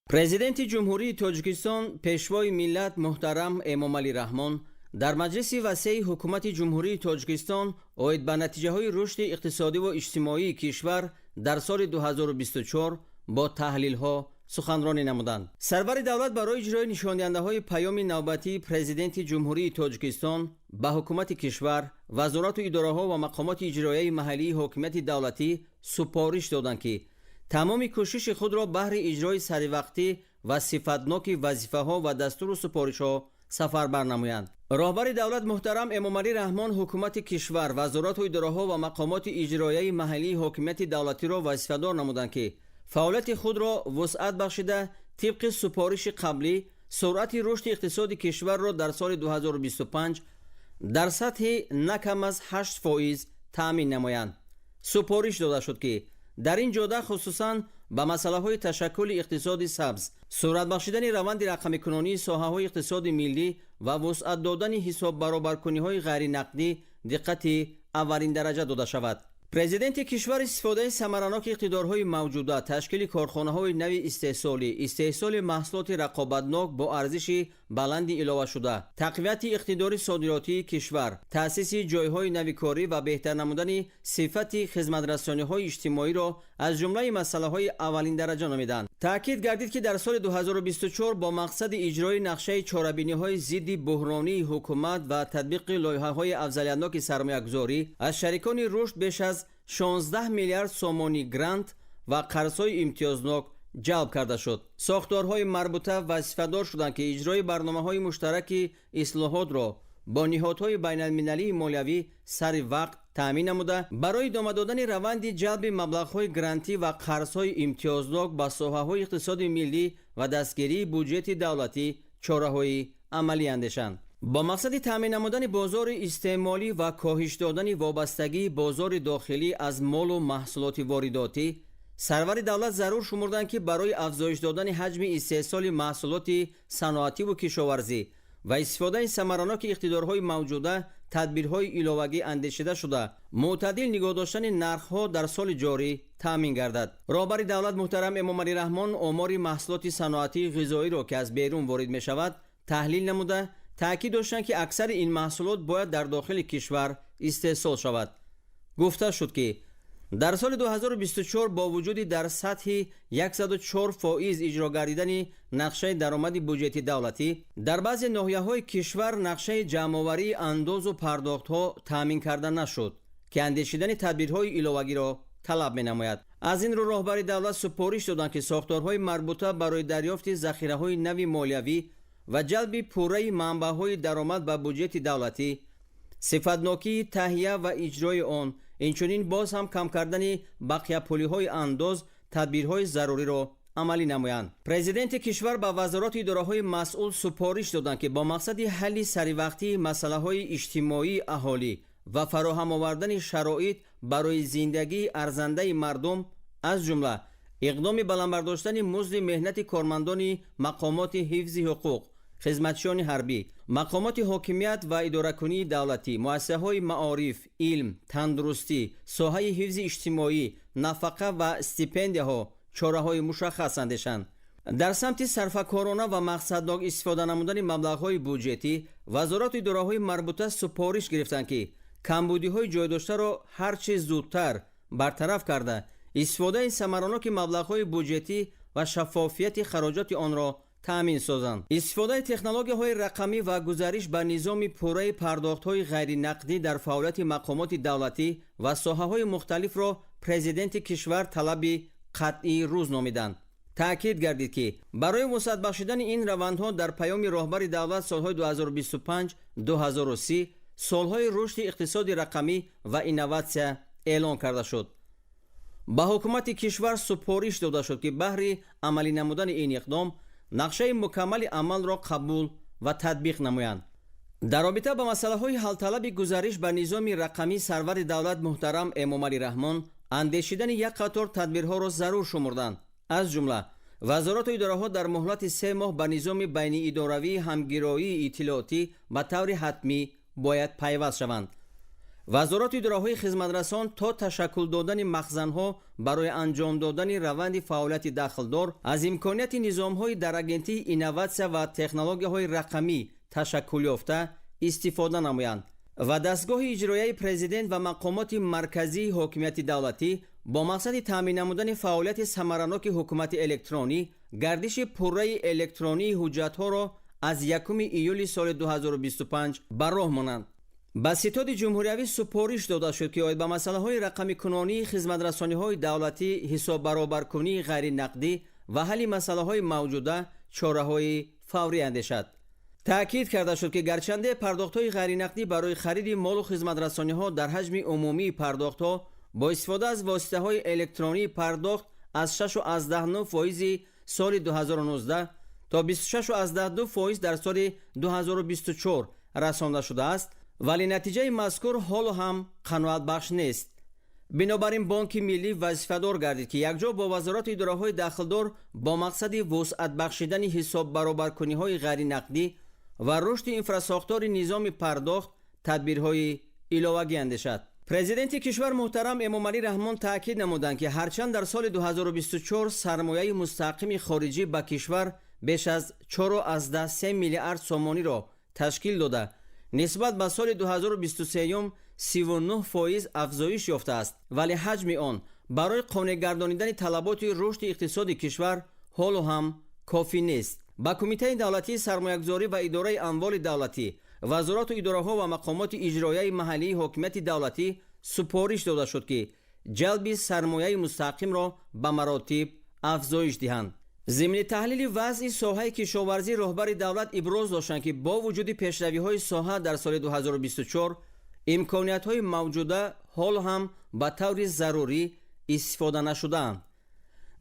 پرزیدنت جمهوری تاجیکستان پیشوای ملت محترم امام علی رحمان در مجلس وسیع حکومت جمهوری تاجیکستان اوید به نتیجه‌های رشد اقتصادی و اجتماعی کشور در سال 2024 با تحلیل‌ها سخنرانی نمودند. سرور دولت برای اجرای نشانده‌های پیام نوبتی پرزیدنت جمهوری تاجیکستان به حکومت کشور، وزارت و اداره‌ها و مقامات اجرایی محلی حکومت دولتی سپارش دادند که تمام کوشش خود را بهر اجرای سریوقتی و صفتناک وظیفه‌ها و دستور و سپارش‌ها سفربر نمایند. راهبر دولت محترم امام علی رحمان حکومت کشور، وزارت و اداره‌ها و مقامات اجرایی محلی حکومت دولتی را وظیفه‌دار نمودند که فعالیت خود را وسعت بخشیده طبق سپارش قبلی سرعت رشد اقتصادی کشور را در سال 2025 در سطح نکم از 8% تأمین نمایند. سپارش داده شد که در این جهت خصوصاً به مسائل تشکل اقتصاد سبز، سرعت بخشیدن روند رقمی کنونی ساحه‌های اقتصاد ملی و وسعت دادن حساب برابرکنی‌های غیر نقدی دقت اولین درجه داده شود. پرزیدنت کشور استفاده ثمرناک اقتدارهای موجوده، تشکیل کارخانه‌های نوی استحصال محصولات رقابتناک با ارزش بلند علاوه شده، تقویت اقتدار صادراتی کشور، تأسیس جایهای نوی کاری و بهتر نمودن صفت خدمت‌رسانی‌های اجتماعی را از جمله مسائل اولین درجه نامیدند. تأکید گردید که در سال 2024 با مقصد اجرای نقشه چهاربینی‌های ضد بحرانی حکومت و تطبیق لایحه‌های افزایندناک سرمایه‌گذاری از شریکان رشد بیش از 16 میلیارد سومانی گرانت و قرض‌های امتیازناک جلب کرده شد. ساختارهای مربوطه وظیفه‌دار شدند که اجرای برنامه‌های مشترک اصلاحات را با نهادهای بین‌المللی مالیوی سر وقت تأمین نموده برای ادامه دادن روند جلب مبلغ‌های گرانتی و قرض‌های امتیازناک به ساحه‌های اقتصاد ملی و دستگیری بودجه دولتی چاره‌های عملی اندیشند. با مقصد تأمین نمودن بازار استعمالی و کاهش دادن وابستگی بازار داخلی از مال و محصولات وارداتی، سرور دولت ضرور شمردند که برای افزایش دادن حجم استحصال محصولات صنعتی و کشاورزی و استفاده ثمرناک اقتدارهای موجوده تدبیرهای علاوه‌ای اندیشیده شده معتدل نگاه داشتن نرخ‌ها در سال جاری تأمین گردد. راهبر دولت محترم امام علی رحمان آمار محصولات صنعتی غذایی را که از بیرون وارد می‌شود تحلیل نموده تأکید داشتند که اکثر این محصولات باید در داخل کشور استحصال شود. گفته شد که در سال 2024 با وجود در سطح 104% اجرا گردیدن نقشه درآمد بودجه دولتی در بعضی ناحیه‌های کشور نقشه جمع‌آوری انداز و پرداخت‌ها تأمین کرده نشد که اندیشیدن تدبیرهای علاوه‌ای را طلب می‌نماید. از این رو راهبر دولت سپارش دادند که ساختارهای مربوطه برای دریافت ذخیره‌های نوی مالیوی و جلب پوره منبع‌های درآمد به بودجه دولتی، صفتناکی تهیه و اجرای آن، اینچنین باز هم کم کردن بقیه پولی‌های انداز تدبیرهای ضروری را عملی نمایند. پرزیدنت کشور به وزارت اداره‌های مسئول سپارش دادند که با مقصد حل سریوقتی مسائل‌های اجتماعی اهالی و فراهم آوردن شرایط برای زندگی ارزنده مردم از جمله اقدام بلند برداشتن مزد مهنت کارمندان مقامات حفظ حقوق، خدمتچیان حربی، مقامات حاکمیت و اداره‌کنی دولتی، مؤسسه‌های معارف، علم، تندرستی، ساحه حفظ اجتماعی، نفقه و استیپندی‌ها چاره‌های مشخص اندیشند. در سمت صرفه‌کارانه و مقصدناک استفاده نمودن مبلغ‌های بودجتی، وزارت اداره‌های مربوطه سپارش گرفتند که کمبودی‌های جای داشته را هر چه زودتر برطرف کرده استفاده ثمراناک مبلغ‌های بودجتی و شفافیت خراجات آن را تأمین سازند. استفاده تکنولوژی‌های رقمی و گزارش به نظام پوره پرداخت‌های غیر نقدی در فعالیت مقامات دولتی و ساحه‌های مختلف را پرزیدنت کشور طلبی قطعی روز نامیدند. تأکید گردید که برای وسعت بخشیدن این روندها در پیام راهبر دولت سالهای 2025-2030 سالهای رشد اقتصاد رقمی و اینوواسیا اعلان کرده شد. به حکومت کشور سپارش داده شد که بهر عملی نمودن این اقدام نقشه مکمل عمل را قبول و تطبیق نمایند. در رابطه با مسئله های حل طلب گزارش به نظام رقمی سرور دولت محترم امامعلی رحمان اندیشیدن یک قطار تدبیرها را ضرور شمردند. از جمله وزارت و اداره‌ها در مهلت 3 ماه به نظام بین اداروی همگرایی اطلاعاتی به طور حتمی باید پیوست شوند. وزارت و اداره‌های خدمترسان تا تشکل دادن مخزن‌ها برای انجام دادن روند فعالیت داخلدار از امکانیت نظام‌های در آگنتی اینوواسیا و تکنولوژی‌های رقمی تشکل یافته استفاده نمایند و دستگاه اجرایی پرزیدنت و مقامات مرکزی حکومت دولتی با مقصد تامین نمودن فعالیت ثمراناک حکومت الکترونی گردش پره الکترونی حجت‌ها را از 1 ایول سال 2025 بر راه مانند. به ستاد جمهوری سپارش داده شد که باید به مسئله های رقمی کنانی، خدمترسانی های دولتی، حساب برابر کنی غیر نقدی و حل مسئله های موجوده چاره های فوری اندیشد. تأکید کرده شد که گرچنده پرداخت های غیر نقدی برای خرید مال و خدمترسانی ها در حجم عمومی پرداخت ها با استفاده از واسطه های الکترونی پرداخت از 6.9% سال 2019 تا 26.2% در سال 2024 رسانده شده است، ولی نتیجه مذکور حال هم قناعت بخش نیست. بنابراین بانک ملی وظیفه‌دار گردید که یکجا با وزارت اداره‌های داخلدار با مقصد وسعت بخشیدن حساب برابر کنی‌های غیر نقدی و رشد انفراساختار نظام پرداخت تدبیرهای علاوه‌ای اندیشد. پرزیدنت کشور محترم امامعلی رحمان تاکید نمودند که هرچند در سال 2024 سرمایه مستقیم خارجی به کشور بیش از 4.3 میلیارد سومانی را تشکیل داده، نسبت به سال 2023 39% افزایش یافته است، ولی حجم آن برای قانع گردانیدن طلبات رشد اقتصاد کشور حال هم کافی نیست. با کمیته دولتی سرمایه‌گذاری و اداره اموال دولتی، وزارت و اداره‌ها و مقامات اجرایی محلی حکومت دولتی سپارش داده شد که جلب سرمایه مستقیم را به مراتب افزایش دهند. ضمن تحلیل وضع ساحه کشاورزی راهبر دولت ابراز داشتند که با وجود پیشروی‌های ساحه در سال 2024 امکانیت‌های موجوده حال هم به طور ضروری استفاده نشده‌اند.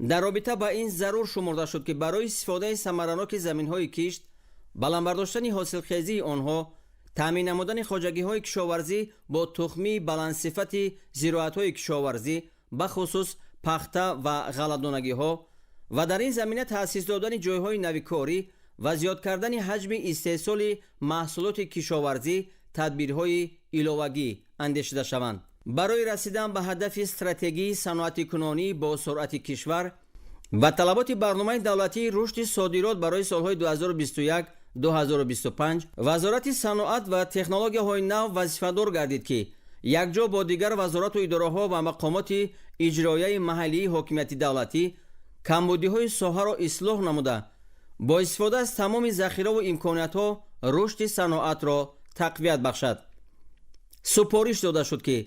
در رابطه با این ضرور شمرده شد که برای استفاده ثمراناک زمین‌های کشت، بلند برداشتن حاصلخیزی آنها، تامین نمودن خواجگی‌های کشاورزی با تخمی بلند صفت زراعت‌های کشاورزی به خصوص پخته و غله‌دانگی‌ها و در این زمینه تأسیس دادن جایهای نویکاری و زیاد کردن حجم استحصال محصولات کشاورزی تدبیرهای علاوه‌ای اندیشیده شوند. برای رسیدن به هدف استراتژی صنعت کنونی با سرعت کشور و طلبات برنامه دولتی رشد صادرات برای سالهای 2021-2025 وزارت صنعت و تکنولوژی‌های نو وظیفه‌دار گردید که یکجا با دیگر وزارت و اداره‌ها و مقامات اجرایی محلی حکومت دولتی کمبودی‌های ساحه را اصلاح نموده با استفاده از تمام ذخیره و امکانات‌ها رشد صنعت را تقویت بخشد. سپارش داده شد که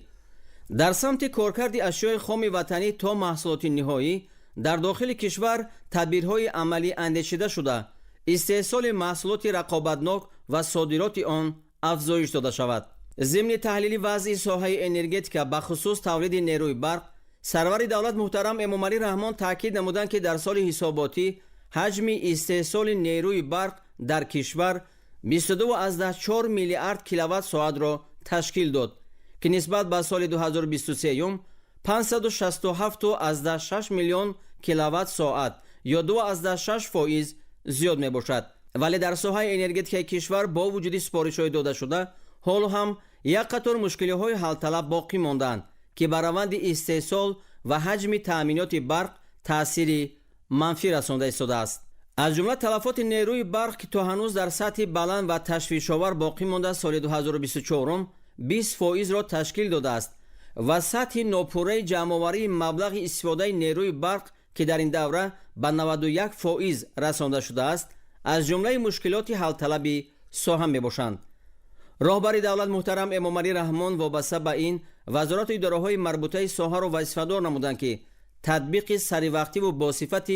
در سمت کارکرد اشیاء خام وطنی تا محصولات نهایی در داخل کشور تدبیرهای عملی اندیشیده شده استحصال محصولات رقابتناک و صادرات آن افزایش داده شود. ضمن تحلیل وضع ساحه انرژتیک به خصوص تولید نیروی برق، سرور دولت محترم امامعلی رحمان تاکید نمودند که در سال حساباتی حجم استحصال نیروی برق در کشور 22.4 میلیارد کیلووات ساعت را تشکیل داد که نسبت به سال 2023 567.6 میلیون کیلووات ساعت یا 2.6% زیاد می باشد. ولی در ساحه انرژتیک کشور با وجود سپارش‌های داده شده حال هم یک قطار مشکل‌های حل طلب باقی ماندند که بر روند استحصال و حجم تأمینات برق تأثیر منفی رسانده ایستاده است. از جمله تلفات نیروی برق که تا هنوز در سطح بلند و تشویش‌آور باقی مانده سال 2024 20% را تشکیل داده است و سطح ناپوره جمع‌آوری مبلغ استفاده نیروی برق که در این دوره به 91% رسانده شده است از جمله مشکلات حل طلبی ساهم می باشند. راهبر دولت محترم امامعلی رحمان وابسته به این وزارت و اداره‌های مربوطه ساحه را وظیفه‌دار نمودند که تطبیق سریع و با صفت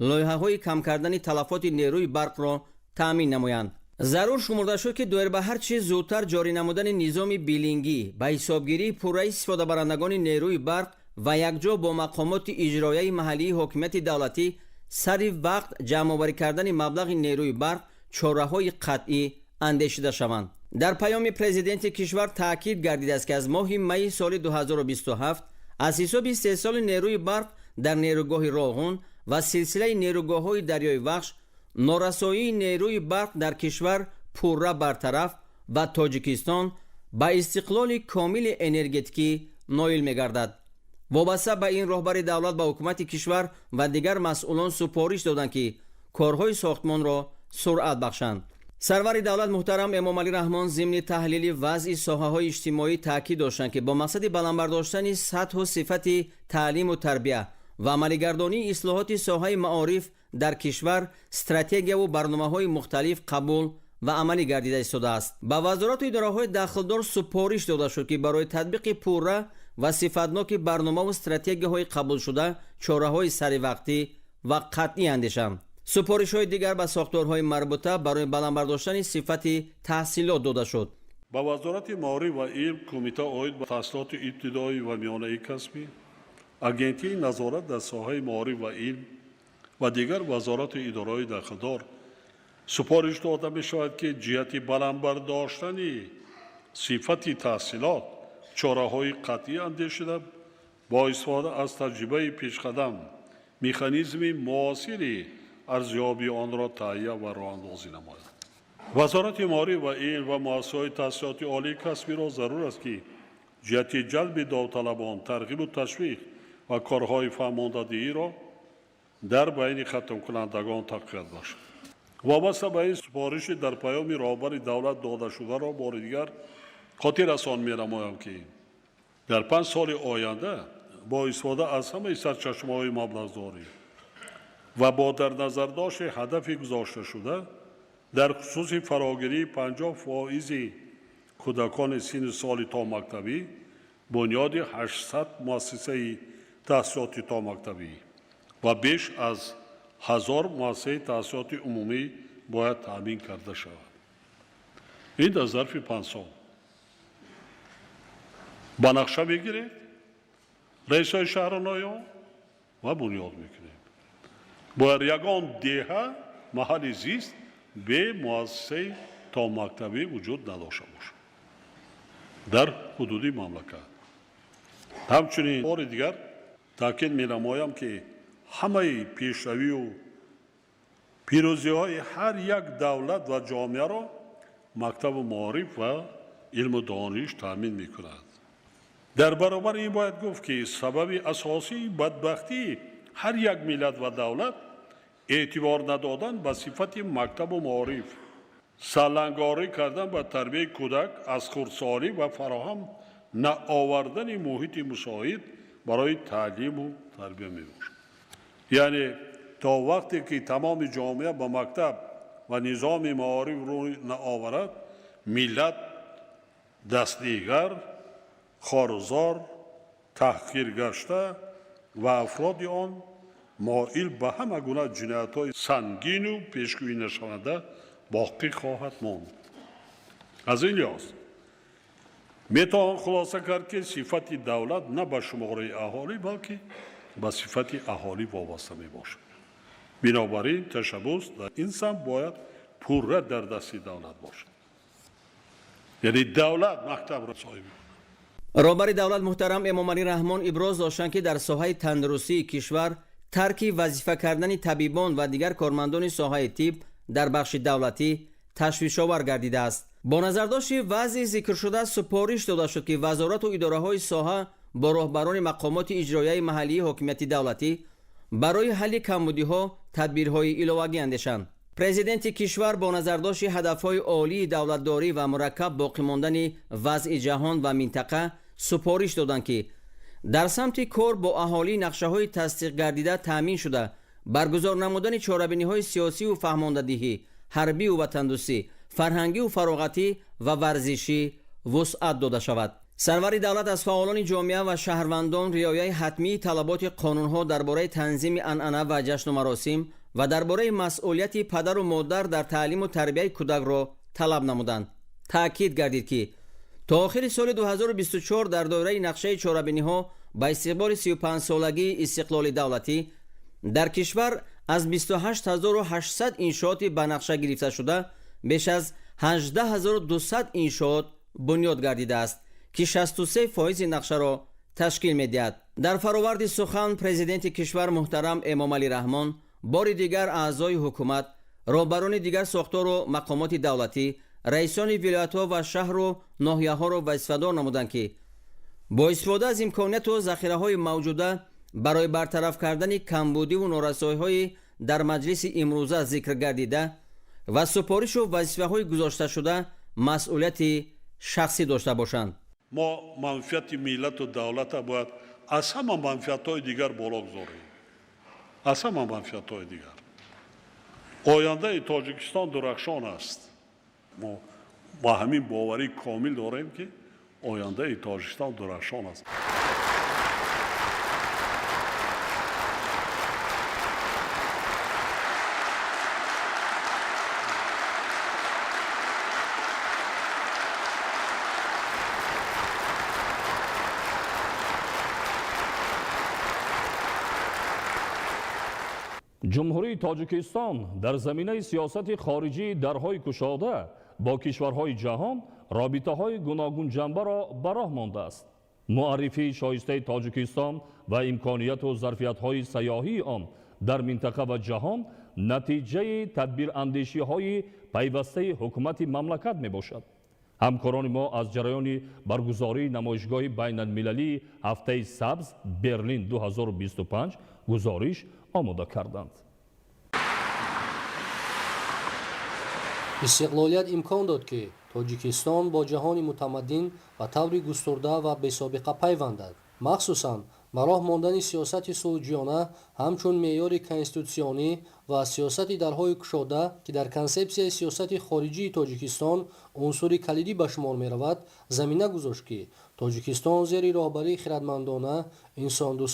لایحه‌های کم کردن تلفات نیروی برق را تأمین نمایند. ضرور شمرده شد که دایر به هر چیز زودتر جاری نمودن نظام بیلینگی به حسابگیری پوره استفاده برندگان نیروی برق و یکجا با مقامات اجرایی محلی حاکمیت دولتی سریع وقت جمع‌آوری کردن مبلغ نیروی برق چاره‌های قطعی اندیشیده شوند. در پیام پرزیدنت کشور تاکید گردیده است که از ماه می سال 2027 از حساب استحصال نیروی برق در نیروگاه راغون و سلسله نیروگاه‌های دریای وخش نارسایی نیروی برق در کشور پوره برطرف و تاجیکستان به استقلال کامل انرژتیکی نایل می‌گردد. وابسته به این راهبر دولت به حکومت کشور و دیگر مسئولان سپارش دادند که کارهای ساختمان را سرعت بخشند. سرور دولت محترم امامعلی رحمان ضمن تحلیل وضع ساحه‌های اجتماعی تاکید داشتند که با مقصد بلند برداشتن سطح و صفت تعلیم و تربیت و عملی‌گردانی اصلاحات ساحه معارف در کشور استراتژی و برنامه‌های مختلف قبول و عملی گردیده ایستاده است. به وزارت و اداره‌های داخلدار سپارش داده شد که برای تطبیق پوره و صفتناک برنامه و استراتژی‌های قبول شده چاره‌های سریع وقتی و قطعی اندیشند. سپارش‌های دیگر به ساختارهای مربوطه برای بلند برداشتن صفت تحصیلات داده شد. با وزارت معارف و علم کمیته عاید به تحصیلات ابتدایی و میانه کسبی، агентии назорат дар соҳаи маориф ва илм ва дигар вазорату идораҳои дахлдор супориш дода мешавад ки ҷиҳати баландбардоштани сифати таҳсилот чораҳои қатъӣ андешида бо истифода аз таҷрибаи пешқадам механизми муосири арзёбии онро таҳия ва роҳандозӣ намояд. вазорати маориф ва илм ва муассисаҳои таҳсилоти олии касбиро зарур аст ки ҷиҳати ҷалби довталабон тарғибу ташвиқ و کارهای فرماندهی را در بین ختم کنندگان تقویت باشد. وابسته به این سپارش در پیام راهبر دولت داده شده را بار دیگر خاطر رسان می‌نمایم که در 5 سال آینده با استفاده از همه سرچشمه‌های مبلغ‌داری و با در نظر داشت هدفی گذاشته شده در خصوص فراگیری 50% کودکان سن سال تا مکتبی بنیاد 800 مؤسسه تحصیلاتی تا مکتبی و بیش از 1000 مؤسسه تحصیلاتی عمومی باید تامین کرده شود. این در ظرف 5 سال با نقشه میگیرید، رئیسای شهرنایان و بنیاد میکنید. باید یگان دهه محل زیست به مؤسسه تا مکتبی وجود نداشته باشد در حدود مملکت. همچنین بار دیگر تاکید می‌نمایم که همه پیشروی و پیروزی‌های هر یک دولت و جامعه را مکتب معارف و علم و دانش تامین می‌کند. در برابر این باید گفت که سبب اساسی بدبختی هر یک ملت و دولت اعتبار ندادن به صفت مکتب و معارف، سالنگاری کردن به تربیت کودک از خردسالی و فراهم نآوردن محیط مساعد برای تعلیم و تربیت میباشد. یعنی تا وقتی که تمام جامعه به مکتب و نظام معارف روی نآورد، ملت دستنیگر، خارزار، تحقیر گشته و افراد آن مائل به همه گونه جنایت‌های سنگین و پیشگویی نشونده باقی خواهد ماند. از این لحاظ میتوان خلاصه کرد که صفت دولت نه به شماره اهالی بلکه به صفت اهالی وابسته می باشد. بنابراین تشبث در این سمت باید پوره در دست دولت باشد. یعنی دولت مکتب را صاحب. راهبر دولت محترم امامعلی رحمان ابراز داشتند که در ساحه تندرستی کشور ترک وظیفه کردن طبیبان و دیگر کارمندان ساحه طب در بخش دولتی تشویش‌آور گردیده است. با نظرداشت وضع ذکر شده سپارش داده شد که وزارت و اداره‌های ساحه با راهبران مقامات اجرایی محلی حاکمیت دولتی برای حل کمبودی‌ها تدبیرهای علاوه‌ای اندیشند. پرزیدنت کشور با نظرداشت هدف‌های عالی دولتداری و مرکب باقی ماندن وضع جهان و منطقه سپارش دادند که در سمت کار با اهالی نقشه‌های تصدیق گردیده تامین شده برگزار نمودن چاره‌بینی‌های سیاسی و فهماندهی، حربی و وطندوستی، فرهنگی و فراغتی و ورزشی وسعت داده شود. سرور دولت از فعالان جامعه و شهروندان رعایت حتمی طلبات قانون‌ها درباره تنظیم عنعنه و جشن و مراسم و درباره مسئولیت پدر و مادر در تعلیم و تربیت کودک را طلب نمودند. تأکید گردید که تا آخر سال 2024 در دایره نقشه چاره‌بینی‌ها با استقبال 35 سالگی استقلال دولتی در کشور از 28800 انشاءات به نقشه گرفته شده بیش از 18200 انشاءات بنیاد گردیده است که 63% نقشه را تشکیل می‌دهد. در فراورد سخن پرزیدنت کشور محترم امام علی رحمان بار دیگر اعضای حکومت، رهبران دیگر ساختار و مقامات دولتی، رئیسان ولایت‌ها و شهر و ناحیه‌ها را وظیفه‌دار نمودند که با استفاده از امکانات و ذخیره‌های موجوده برای برطرف کردن کمبودی و نارسایی‌های در مجلس امروزه ذکر گردیده و سپارش و وظیفه‌های گذاشته شده مسئولیت شخصی داشته باشند. ما منفعت ملت و دولت باید از همه منفعت‌های دیگر بالا بگذاریم. از همه منفعت‌های دیگر. آینده تاجیکستان درخشان است. ما با همین باوری کامل داریم که آینده تاجیکستان درخشان است. جمهوری تاجیکستان در زمینه سیاست خارجی درهای گشاده با کشورهای جهان رابطه‌های گوناگون جنبه را به راه مانده است. معرفی شایسته تاجیکستان و امکانیت و ظرفیت‌های سیاحی آن در منطقه و جهان نتیجه تدبیر اندیشی‌های پیوسته حکومت مملکت میباشد. همکاران ما از جریان برگزاری نمایشگاه بین المللی هفته سبز برلین 2025 گزارش آماده کردند. استقلالیت امکان داد که تاجیکستان با جهان متمدن و طور گسترده و بی‌سابقه پیوندد. مخصوصاً به راه ماندن سیاست صلح‌جویانه همچون معیار کنستیتوسیونی و سیاست درهای گشاده که در کنسپسیای سیاست خارجی تاجیکستان عنصر کلیدی به شمار می‌رود زمینه گذاشت که تاجیکستان زیر راهبری خردمندانه، انسان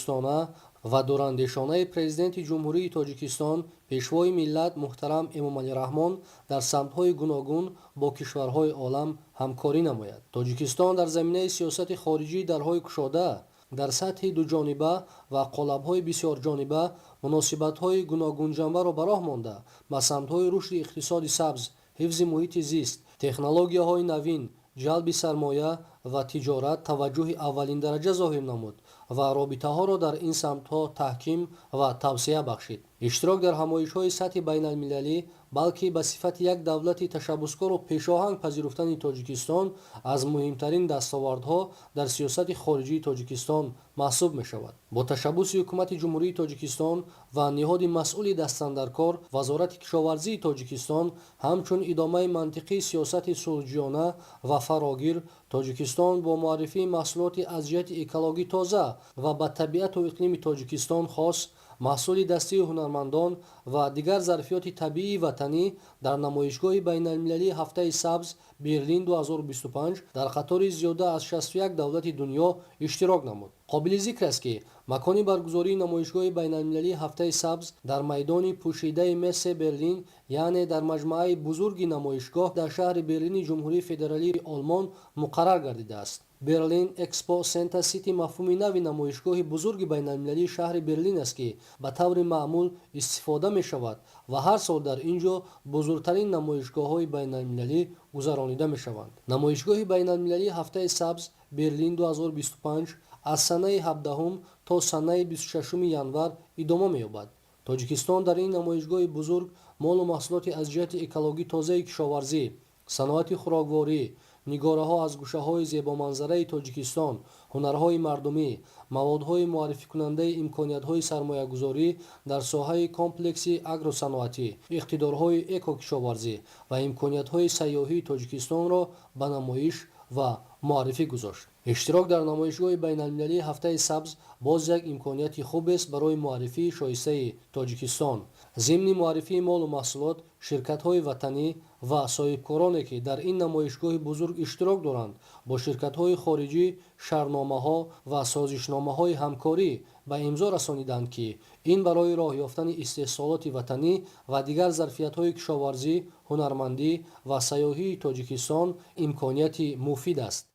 و دوراندیشانه پرزیدنت جمهوری تاجیکستان پیشوای ملت محترم امام علی رحمان در سمت‌های گوناگون با کشورهای عالم همکاری نماید. تاجیکستان در زمینه سیاست خارجی درهای گشاده در سطح دو جانبه و قالب‌های بسیار جانبه مناسبت‌های گوناگون جنبه را به راه مانده به سمت‌های رشد اقتصاد سبز، حفظ محیط زیست، تکنولوژی‌های نوین، جلب سرمایه و تجارت توجه اولین درجه ظاهر نمود و رابطه‌ها را در این سمت‌ها تحکیم و توسعه بخشید. اشتراک در همایش‌های سطح بین‌المللی بلکه به صفت یک دولت تشبثکار و پیشاهنگ پذیرفتن تاجیکستان از مهمترین دستاوردها در سیاست خارجی تاجیکستان محسوب می‌شود. با تشبث حکومت جمهوری تاجیکستان و نهاد مسئول دستاندرکار وزارت کشاورزی تاجیکستان همچون ادامه منطقی سیاست صلح‌جویانه و فراگیر تاجیکستان با معرفی محصولات از جهت اکولوژی تازه و با طبیعت و اقلیم تاجیکستان خاص محصول دستی هنرمندان و دیگر ظرفیات طبیعی وطنی در نمایشگاه بین المللی هفته سبز برلین 2025 در قطار زیاده از 61 دولت دنیا اشتراک نمود. قابل ذکر است که مکان برگزاری نمایشگاه بین المللی هفته سبز در میدان پوشیده مس برلین یعنی در مجموعه بزرگ نمایشگاه در شهر برلین جمهوری فدرالی آلمان مقرر گردیده است. برلین اکسپو سنتر سیتی مفهومی نوی نمایشگاه بزرگ بین المللی شهر برلین است که به طور معمول استفاده می شود و هر سال در اینجا بزرگترین نمایشگاه های بین المللی گذرانیده می شوند. نمایشگاه بین المللی هفته سبز برلین 2025 از سنه 17 تا سنه 26 ینور ادامه می یابد. تاجیکستان در این نمایشگاه بزرگ مال و محصولات از جهت اکولوژی تازه کشاورزی، صنعت خوراکواری، نگاره‌ها از گوشه‌های زیبا منظره تاجیکستان، هنرهای مردمی، موادهای معرفی کننده امکانیت‌های سرمایه‌گذاری در ساحه کامپلکسی اگروصنعتی، اقتدارهای اکوکشاورزی و امکانیت‌های سیاحی تاجیکستان را به نمایش و معرفی گذاشت. اشتراک در نمایشگاه بین‌المللی هفته سبز باز یک امکانیت خوب است برای معرفی شایسته تاجیکستان. ضمن معرفی مال و محصولات، شرکت‌های وطنی و صاحبکارانی که در این نمایشگاه بزرگ اشتراک دارند با شرکت‌های خارجی شرطنامه‌ها و سازشنامه‌های همکاری به امضا رسانیدند که این برای راه یافتن استحصالات وطنی و دیگر ظرفیت‌های کشاورزی، هنرمندی و سیاحی تاجیکستان امکانیت مفید است.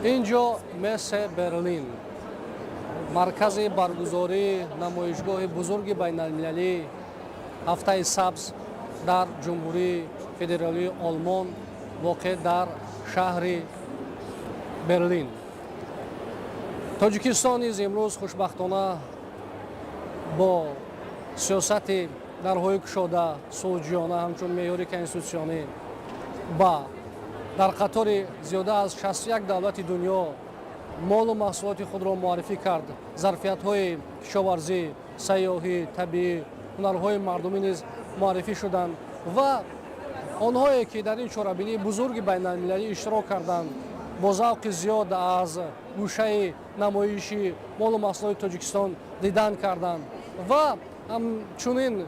اینجا مثل برلین، مرکز برگزاری نمایشگاه بزرگ بین‌المللی هفته سبز در جمهوری فدرالی آلمان واقع در شهر برلین. تاجیکستان نیز امروز خوشبختانه با سیاست درهای گشوده صلح‌جویانه همچون معیار کنستیتوسیونی با در قطار زیاده از 61 دولت دنیا مال و محصولات خود را معرفی کرد. ظرفیت‌های کشاورزی، سیاحی، طبیعی، هنرهای مردمی نیز معرفی شدند و آنهایی که در این چهاربینی بزرگ بین‌المللی اشتراک کردند با ذوق زیاد از گوشه نمایشی مال و محصولات تاجیکستان دیدن کردند و همچنین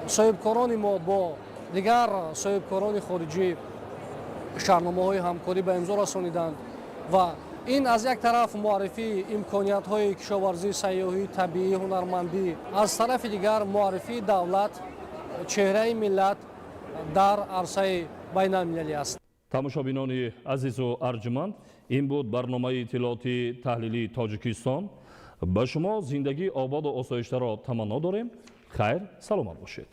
صاحبکاران ما با دیگر صاحبکاران خارجی شرطنامه‌های همکاری به امضا رسانیدند و این از یک طرف معرفی امکانیت‌های کشاورزی، سیاحی، طبیعی، هنرمندی، از طرف دیگر معرفی دولت، چهره ملت در عرصه بین‌المللی است. тамошобинони азизу арҷуманд, ин буд барномаи иттилооти таҳлилии тоҷикистон. ба шумо зиндагии ободу осоиштаро таманно дорем. хайр, саломат бошед.